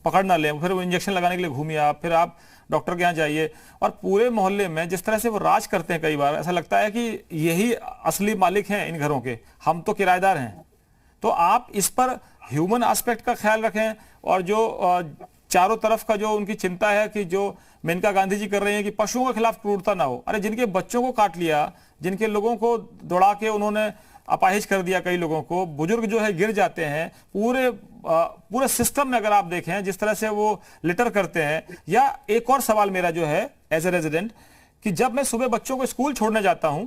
पकड़ ना ले, फिर वो इंजेक्शन लगाने के लिए घूमिए आप, फिर आप डॉक्टर के यहाँ जाइए। और पूरे मोहल्ले में जिस तरह से वो राज करते हैं, कई बार ऐसा लगता है कि यही असली मालिक हैं इन घरों के, हम तो किराएदार हैं। तो आप इस पर ह्यूमन एस्पेक्ट का ख्याल रखें और जो चारों तरफ का जो उनकी चिंता है कि जो मेनका गांधी जी कर रहे हैं कि पशुओं के खिलाफ क्रूरता ना हो। अरे जिनके बच्चों को काट लिया, जिनके लोगों को दौड़ा के उन्होंने अपाहिज कर दिया, कई लोगों को, बुजुर्ग जो है गिर जाते हैं, पूरे सिस्टम में अगर आप देखें जिस तरह से वो लिटर करते हैं। या एक और सवाल मेरा जो है एज ए रेजिडेंट कि जब मैं सुबह बच्चों को स्कूल छोड़ने जाता हूं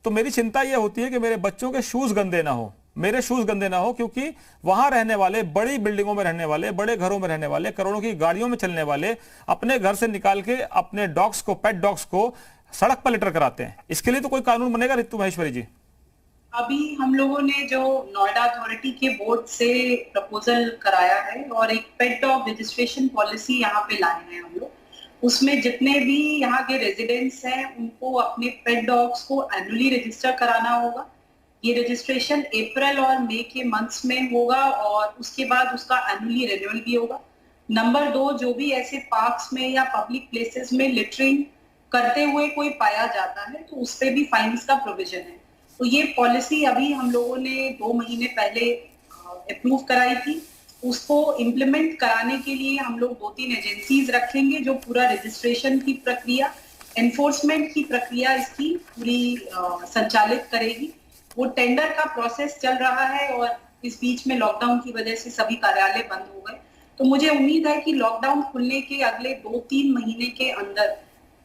तो मेरी चिंता यह होती है कि मेरे बच्चों के शूज गंदे ना हो, मेरे शूज गंदे ना हो, क्योंकि वहां रहने वाले, बड़ी बिल्डिंगों में रहने वाले, बड़े घरों में रहने वाले, करोड़ों की गाड़ियों में चलने वाले अपने घर से निकाल के अपने डॉग्स को, पेट डॉग्स को सड़क पर लिटर कराते हैं। इसके लिए तो कोई कानून बनेगा रितु माहेश्वरी जी? अभी हम लोगों ने जो नोएडा अथॉरिटी के बोर्ड से प्रपोजल कराया है और एक पेट डॉग रजिस्ट्रेशन पॉलिसी यहाँ पे लाए हैं हम लोग। उसमें जितने भी यहाँ के रेजिडेंट्स हैं उनको अपने पेट डॉग्स को एनुअली रजिस्टर कराना होगा। ये रजिस्ट्रेशन अप्रैल और मई के मंथ्स में होगा और उसके बाद उसका एनुअली रिन्यूअल भी होगा। नंबर 2, जो भी ऐसे पार्क्स में या पब्लिक प्लेसेस में लिटरिंग करते हुए कोई पाया जाता है तो उस पे भी फाइन्स का प्रोविजन है। तो ये पॉलिसी अभी हम लोगों ने 2 महीने पहले अप्रूव कराई थी। उसको इम्प्लीमेंट कराने के लिए हम लोग 2-3 एजेंसीज रखेंगे जो पूरा रजिस्ट्रेशन की प्रक्रिया, एनफोर्समेंट की प्रक्रिया इसकी पूरी संचालित करेगी। वो टेंडर का प्रोसेस चल रहा है और इस बीच में लॉकडाउन की वजह से सभी कार्यालय बंद हो गए। तो मुझे उम्मीद है कि लॉकडाउन खुलने के अगले 2-3 महीने के अंदर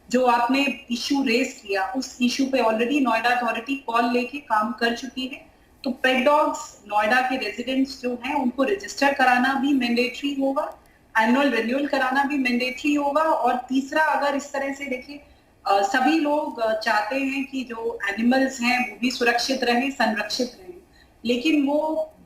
जो आपने इशू रेज किया उस इशू पे ऑलरेडी नोएडा अथॉरिटी कॉल लेके काम कर चुकी है। तो पेट डॉग्स नोएडा के रेजिडेंट्स जो हैं उनको रजिस्टर कराना भी मैंडेटरी होगा, एनुअल रिन्यूअल कराना भी मैंडेटरी होगा। और तीसरा, अगर इस तरह से देखिए सभी लोग चाहते हैं कि जो एनिमल्स हैं वो भी सुरक्षित रहें, संरक्षित रहें, लेकिन वो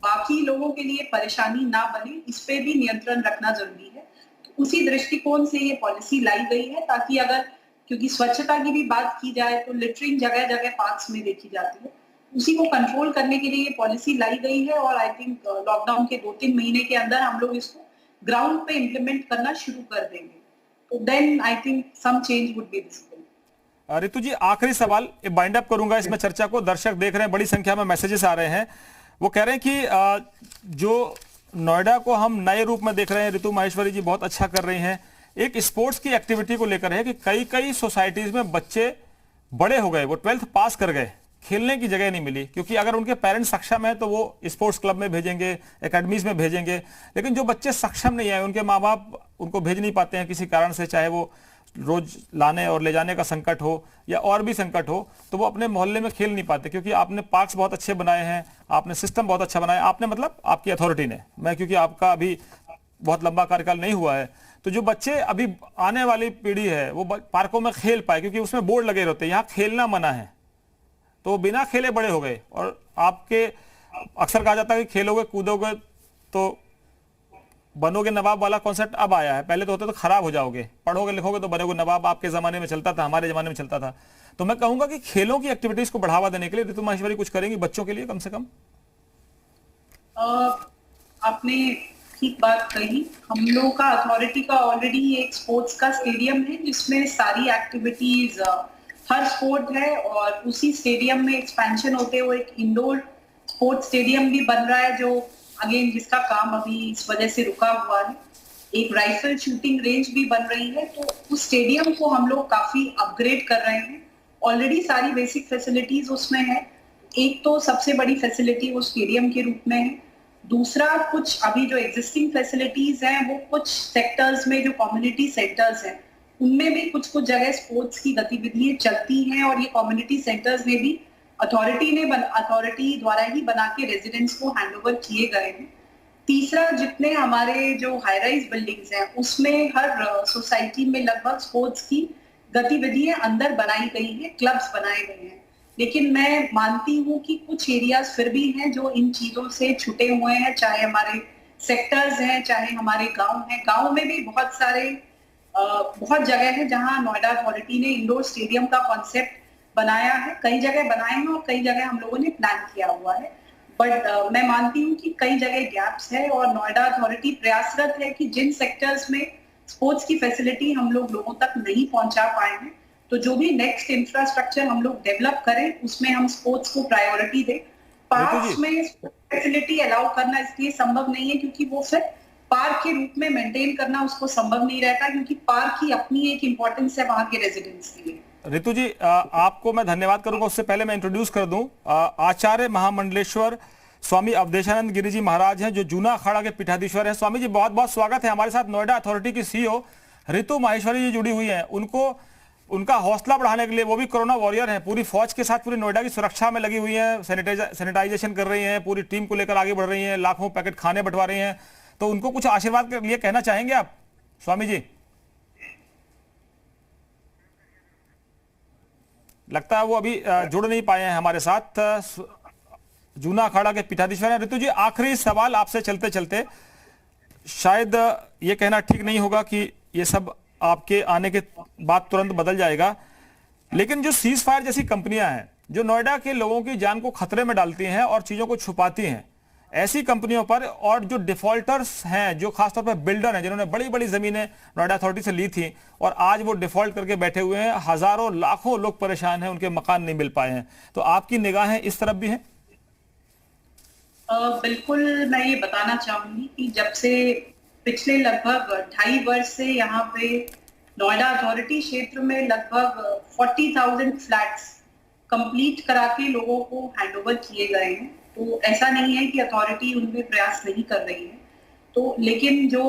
बाकी लोगों के लिए परेशानी ना बने, इस पे भी नियंत्रण रखना जरूरी है। तो उसी दृष्टिकोण से ये पॉलिसी लाई गई है ताकि अगर, क्योंकि स्वच्छता की भी बात की जाए तो लिटरिंग जगह जगह पार्क्स में देखी जाती है, उसी को कंट्रोल करने के लिए ये पॉलिसी लाई गई है। और आई थिंक लॉकडाउन के 2-3 महीने के अंदर हम लोग इसको ग्राउंड पे इम्प्लीमेंट करना शुरू कर देंगे। तो then I think some change would be visible. Ritu ji, आखिरी सवाल, बाइंड अप करूंगा इसमें चर्चा को। दर्शक देख रहे हैं, बड़ी संख्या में मैसेजेस आ रहे हैं। वो कह रहे हैं कि जो नोएडा को हम नए रूप में देख रहे हैं, रितु माहेश्वरी जी बहुत अच्छा कर रही हैं। एक स्पोर्ट्स की एक्टिविटी को लेकर है कि कई कई सोसाइटीज में बच्चे बड़े हो गए, वो 12th पास कर गए, खेलने की जगह नहीं मिली, क्योंकि अगर उनके पेरेंट्स सक्षम है तो वो स्पोर्ट्स क्लब में भेजेंगे, एकेडमीज में भेजेंगे। लेकिन जो बच्चे सक्षम नहीं है, उनके माँ बाप उनको भेज नहीं पाते हैं किसी कारण से, चाहे वो रोज लाने और ले जाने का संकट हो या और भी संकट हो, तो वो अपने मोहल्ले में खेल नहीं पाते। क्योंकि आपने पार्क्स बहुत अच्छे बनाए हैं, आपने सिस्टम बहुत अच्छा बनाया, आपने मतलब आपकी अथॉरिटी ने, मैं क्योंकि आपका अभी बहुत लंबा कार्यकाल नहीं हुआ है, तो जो बच्चे अभी आने वाली पीढ़ी है वो पार्कों में खेल पाए, क्योंकि उसमें बोर्ड लगे रहते हैं यहाँ खेलना मना है, तो बिना खेले बड़े हो गए। और आपके अक्सर कहा जाता है कि खेलोगे कूदोगे तो बनोगे नवाब वाला कॉन्सेप्ट अब आया है। पहले तो होता तो खराब हो जाओगे, पढ़ोगे लिखोगे तो बनोगे नवाब, आपके जमाने में चलता था, हमारे जमाने में चलता था। तो मैं कहूंगा कि खेलों की एक्टिविटीज को बढ़ावा देने के लिए रितु माहेश्वरी कुछ करेंगी बच्चों के लिए कम से कम? आपने ठीक बात कही। हम लोग का अथॉरिटी का ऑलरेडी एक स्पोर्ट्स का स्टेडियम है जिसमें सारी एक्टिविटीज, हर स्पोर्ट है, और उसी स्टेडियम में एक्सपेंशन होते हुए एक इंडोर स्पोर्ट्स स्टेडियम भी बन रहा है, जो अगेन जिसका काम अभी इस वजह से रुका हुआ है। एक राइफल शूटिंग रेंज भी बन रही है। तो उस स्टेडियम को हम लोग काफी अपग्रेड कर रहे हैं। ऑलरेडी सारी बेसिक फैसिलिटीज उसमें है। एक तो सबसे बड़ी फैसिलिटी वो स्टेडियम के रूप में है। दूसरा, कुछ अभी जो एग्जिस्टिंग फैसिलिटीज हैं वो कुछ सेक्टर्स में, जो कम्युनिटी सेंटर्स हैं, उनमें भी कुछ कुछ जगह स्पोर्ट्स की गतिविधियां चलती हैं, और ये कम्युनिटी सेंटर्स में भी अथॉरिटी द्वारा ही बना के रेजिडेंट्स को हैंडओवर किए गए हैं। तीसरा, जितने हमारे जो हाई राइज बिल्डिंग्स हैं उसमें हर सोसाइटी में लगभग स्पोर्ट्स की गतिविधियां अंदर बनाई गई है, क्लब्स बनाए गए हैं। लेकिन मैं मानती हूँ कि कुछ एरियाज फिर भी हैं जो इन चीजों से छुटे हुए हैं, चाहे हमारे सेक्टर्स हैं, चाहे हमारे गांव हैं। गांव में भी बहुत जगह है जहां नोएडा अथॉरिटी ने इंडोर स्टेडियम का कॉन्सेप्ट बनाया है। कई जगह बनाए हैं और कई जगह हम लोगों ने प्लान किया हुआ है। बट मैं मानती हूँ कि कई जगह गैप्स है, और नोएडा अथॉरिटी प्रयासरत है कि जिन सेक्टर्स में स्पोर्ट्स की फैसिलिटी हम लोग लोगों तक नहीं पहुंचा पाए हैं, तो जो भी नेक्स्ट इंफ्रास्ट्रक्चर हम लोग डेवलप करें उसमें हम स्पोर्ट्स को प्रायोरिटी दें। पार्क्स में फैसिलिटी अलाउ करना इसलिए संभव नहीं है क्योंकि वो फिर पार्क के रूप में मेंटेन करना उसको संभव नहीं रहता, क्योंकि पार्क की अपनी एक इंपॉर्टेंस है वहां के रेजिडेंट्स के लिए। रितु जी, आपको मैं धन्यवाद करूंगा। उससे पहले मैं इंट्रोड्यूस कर दूं, आचार्य महामंडलेश्वर स्वामी अवधेशानंद गिरी जी महाराज हैं, जो जूना अखाड़ा के पीठाधीश्वर हैं। स्वामी जी, बहुत बहुत स्वागत है। हमारे साथ नोएडा अथॉरिटी की सीईओ रितु माहेश्वरी जी जुड़ी हुई हैं। उनका हौसला बढ़ाने के लिए, वो भी कोरोना वॉरियर हैं, पूरी फौज के साथ पूरी नोएडा की सुरक्षा में लगी हुई हैं, सैनिटाइजेशन कर रही हैं, पूरी टीम को लेकर आगे बढ़ रही हैं, लाखों पैकेट खाने बंटवा रही हैं। तो उनको कुछ आशीर्वाद के लिए कहना चाहेंगे आप स्वामी जी? लगता है वो अभी जुड़ नहीं पाए हैं हमारे साथ। जूना अखाड़ा के पीठाधीश्वर हैं। ऋतु जी, आखिरी सवाल आपसे चलते चलते, शायद ये कहना ठीक नहीं होगा कि ये सब आपके आने के बाद तुरंत बदल जाएगा, लेकिन जो सीज फायर जैसी कंपनियां हैं जो नोएडा के लोगों की जान को खतरे में डालती हैं और चीजों को छुपाती हैं, ऐसी कंपनियों पर, और जो डिफॉल्टर्स हैं, जो खासतौर पर बिल्डर हैं जिन्होंने बड़ी बड़ी जमीनें नोएडा अथॉरिटी से ली थी और आज वो डिफॉल्ट करके बैठे हुए हैं, हजारों लाखों लोग परेशान हैं, उनके मकान नहीं मिल पाए हैं, तो आपकी निगाहें इस तरफ भी हैं? बिल्कुल, मैं ये बताना चाहूंगी कि जब से पिछले लगभग 2.5 वर्ष से यहाँ पे नोएडा अथॉरिटी क्षेत्र में लगभग 40,000 फ्लैट्स कंप्लीट करा के लोगों को हैंडओवर किए गए हैं, तो ऐसा नहीं है कि अथॉरिटी उनमें प्रयास नहीं कर रही है। तो लेकिन जो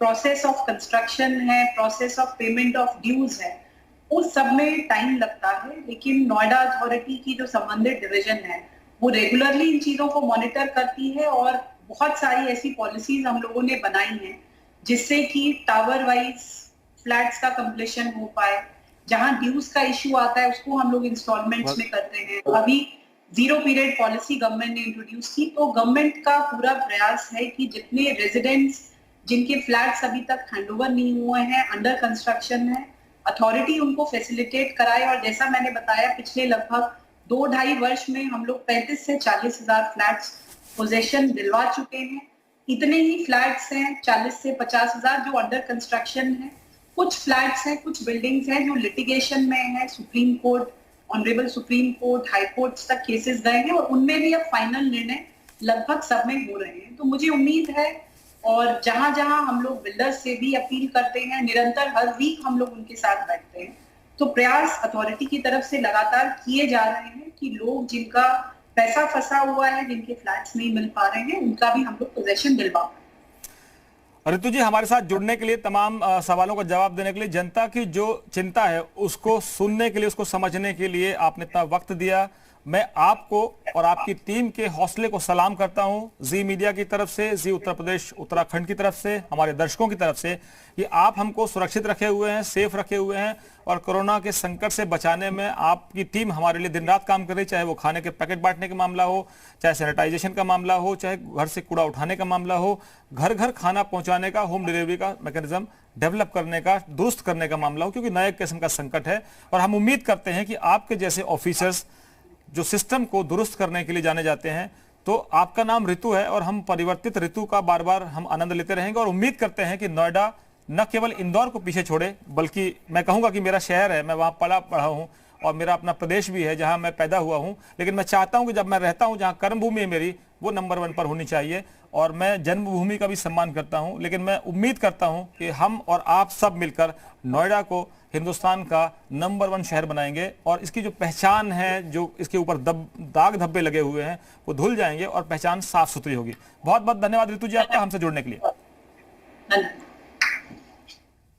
प्रोसेस ऑफ कंस्ट्रक्शन है, process of payment of dues है, उस सब में टाइम लगता है। लेकिन नोएडा अथॉरिटी की जो संबंधित डिवीजन है वो रेगुलरली इन चीजों को मॉनिटर करती है और बहुत सारी ऐसी पॉलिसीज हम लोगों ने बनाई हैं जिससे कि टावर वाइज फ्लैट्स का कंप्लीशन हो पाए। जहां ड्यूज का इश्यू आता है उसको हम लोग इंस्टॉलमेंट्स में करते हैं। अभी 0 पीरियड पॉलिसी गवर्नमेंट ने इंट्रोड्यूस की, तो गवर्नमेंट का पूरा प्रयास है कि जितने रेजिडेंट्स जिनके फ्लैट्स अभी तक हैंडओवर नहीं हुए हैं, अंडर कंस्ट्रक्शन है, अथॉरिटी उनको फैसिलिटेट कराए। और जैसा मैंने बताया, पिछले लगभग 2-2.5 वर्ष में हम लोग 35 से 40 हजार फ्लैट्स पोजेशन दिलवा चुके हैं। इतने ही फ्लैट्स हैं 40 से 50 हजार जो अंडर कंस्ट्रक्शन है। कुछ फ्लैट्स हैं, कुछ बिल्डिंग्स हैं जो लिटिगेशन में है, supreme court, honourable supreme court, high court तक केसेस गए हैं और उनमें भी अब फाइनल निर्णय लगभग सब में हो रहे हैं। तो मुझे उम्मीद है, और जहां जहां हम लोग बिल्डर्स से भी अपील करते हैं, निरंतर हर वीक हम लोग उनके साथ बैठते हैं, तो प्रयास अथॉरिटी की तरफ से लगातार किए जा रहे हैं कि लोग जिनका पैसा फंसा हुआ है, जिनके फ्लैट्स नहीं मिल पा रहे हैं, उनका भी हम लोग पोजेशन दिलवा। ऋतु जी, हमारे साथ जुड़ने के लिए, तमाम सवालों का जवाब देने के लिए, जनता की जो चिंता है उसको सुनने के लिए, उसको समझने के लिए आपने इतना वक्त दिया, मैं आपको और आपकी टीम के हौसले को सलाम करता हूं। जी मीडिया की तरफ से, जी उत्तर प्रदेश उत्तराखंड की तरफ से, हमारे दर्शकों की तरफ से, कि आप हमको सुरक्षित रखे हुए हैं, सेफ रखे हुए हैं और कोरोना के संकट से बचाने में आपकी टीम हमारे लिए दिन रात काम कर रही है। चाहे वो खाने के पैकेट बांटने का मामला हो, चाहे सैनिटाइजेशन का मामला हो, चाहे घर से कूड़ा उठाने का मामला हो, घर घर खाना पहुंचाने का, होम डिलीवरी का मैकेनिज्म डेवलप करने का, दुरुस्त करने का मामला हो, क्योंकि नए किस्म का संकट है। और हम उम्मीद करते हैं कि आपके जैसे ऑफिसर्स जो सिस्टम को दुरुस्त करने के लिए जाने जाते हैं, तो आपका नाम ऋतु है और हम परिवर्तित ऋतु का बार बार हम आनंद लेते रहेंगे और उम्मीद करते हैं कि नोएडा न केवल इंदौर को पीछे छोड़े, बल्कि मैं कहूंगा कि मेरा शहर है, मैं वहां पला पढ़ा हूं और मेरा अपना प्रदेश भी है जहां मैं पैदा हुआ हूं, लेकिन मैं चाहता हूं कि जब मैं रहता हूं, जहां कर्मभूमि है मेरी, वो नंबर 1 पर होनी चाहिए। और मैं जन्मभूमि का भी सम्मान करता हूं, लेकिन मैं उम्मीद करता हूं कि हम और आप सब मिलकर नोएडा को हिंदुस्तान का नंबर 1 शहर बनाएंगे और इसकी जो पहचान है, जो इसके ऊपर दाग धब्बे लगे हुए हैं, वो धुल जाएंगे और पहचान साफ सुथरी होगी। बहुत बहुत धन्यवाद ऋतु जी आपका हमसे जुड़ने के लिए।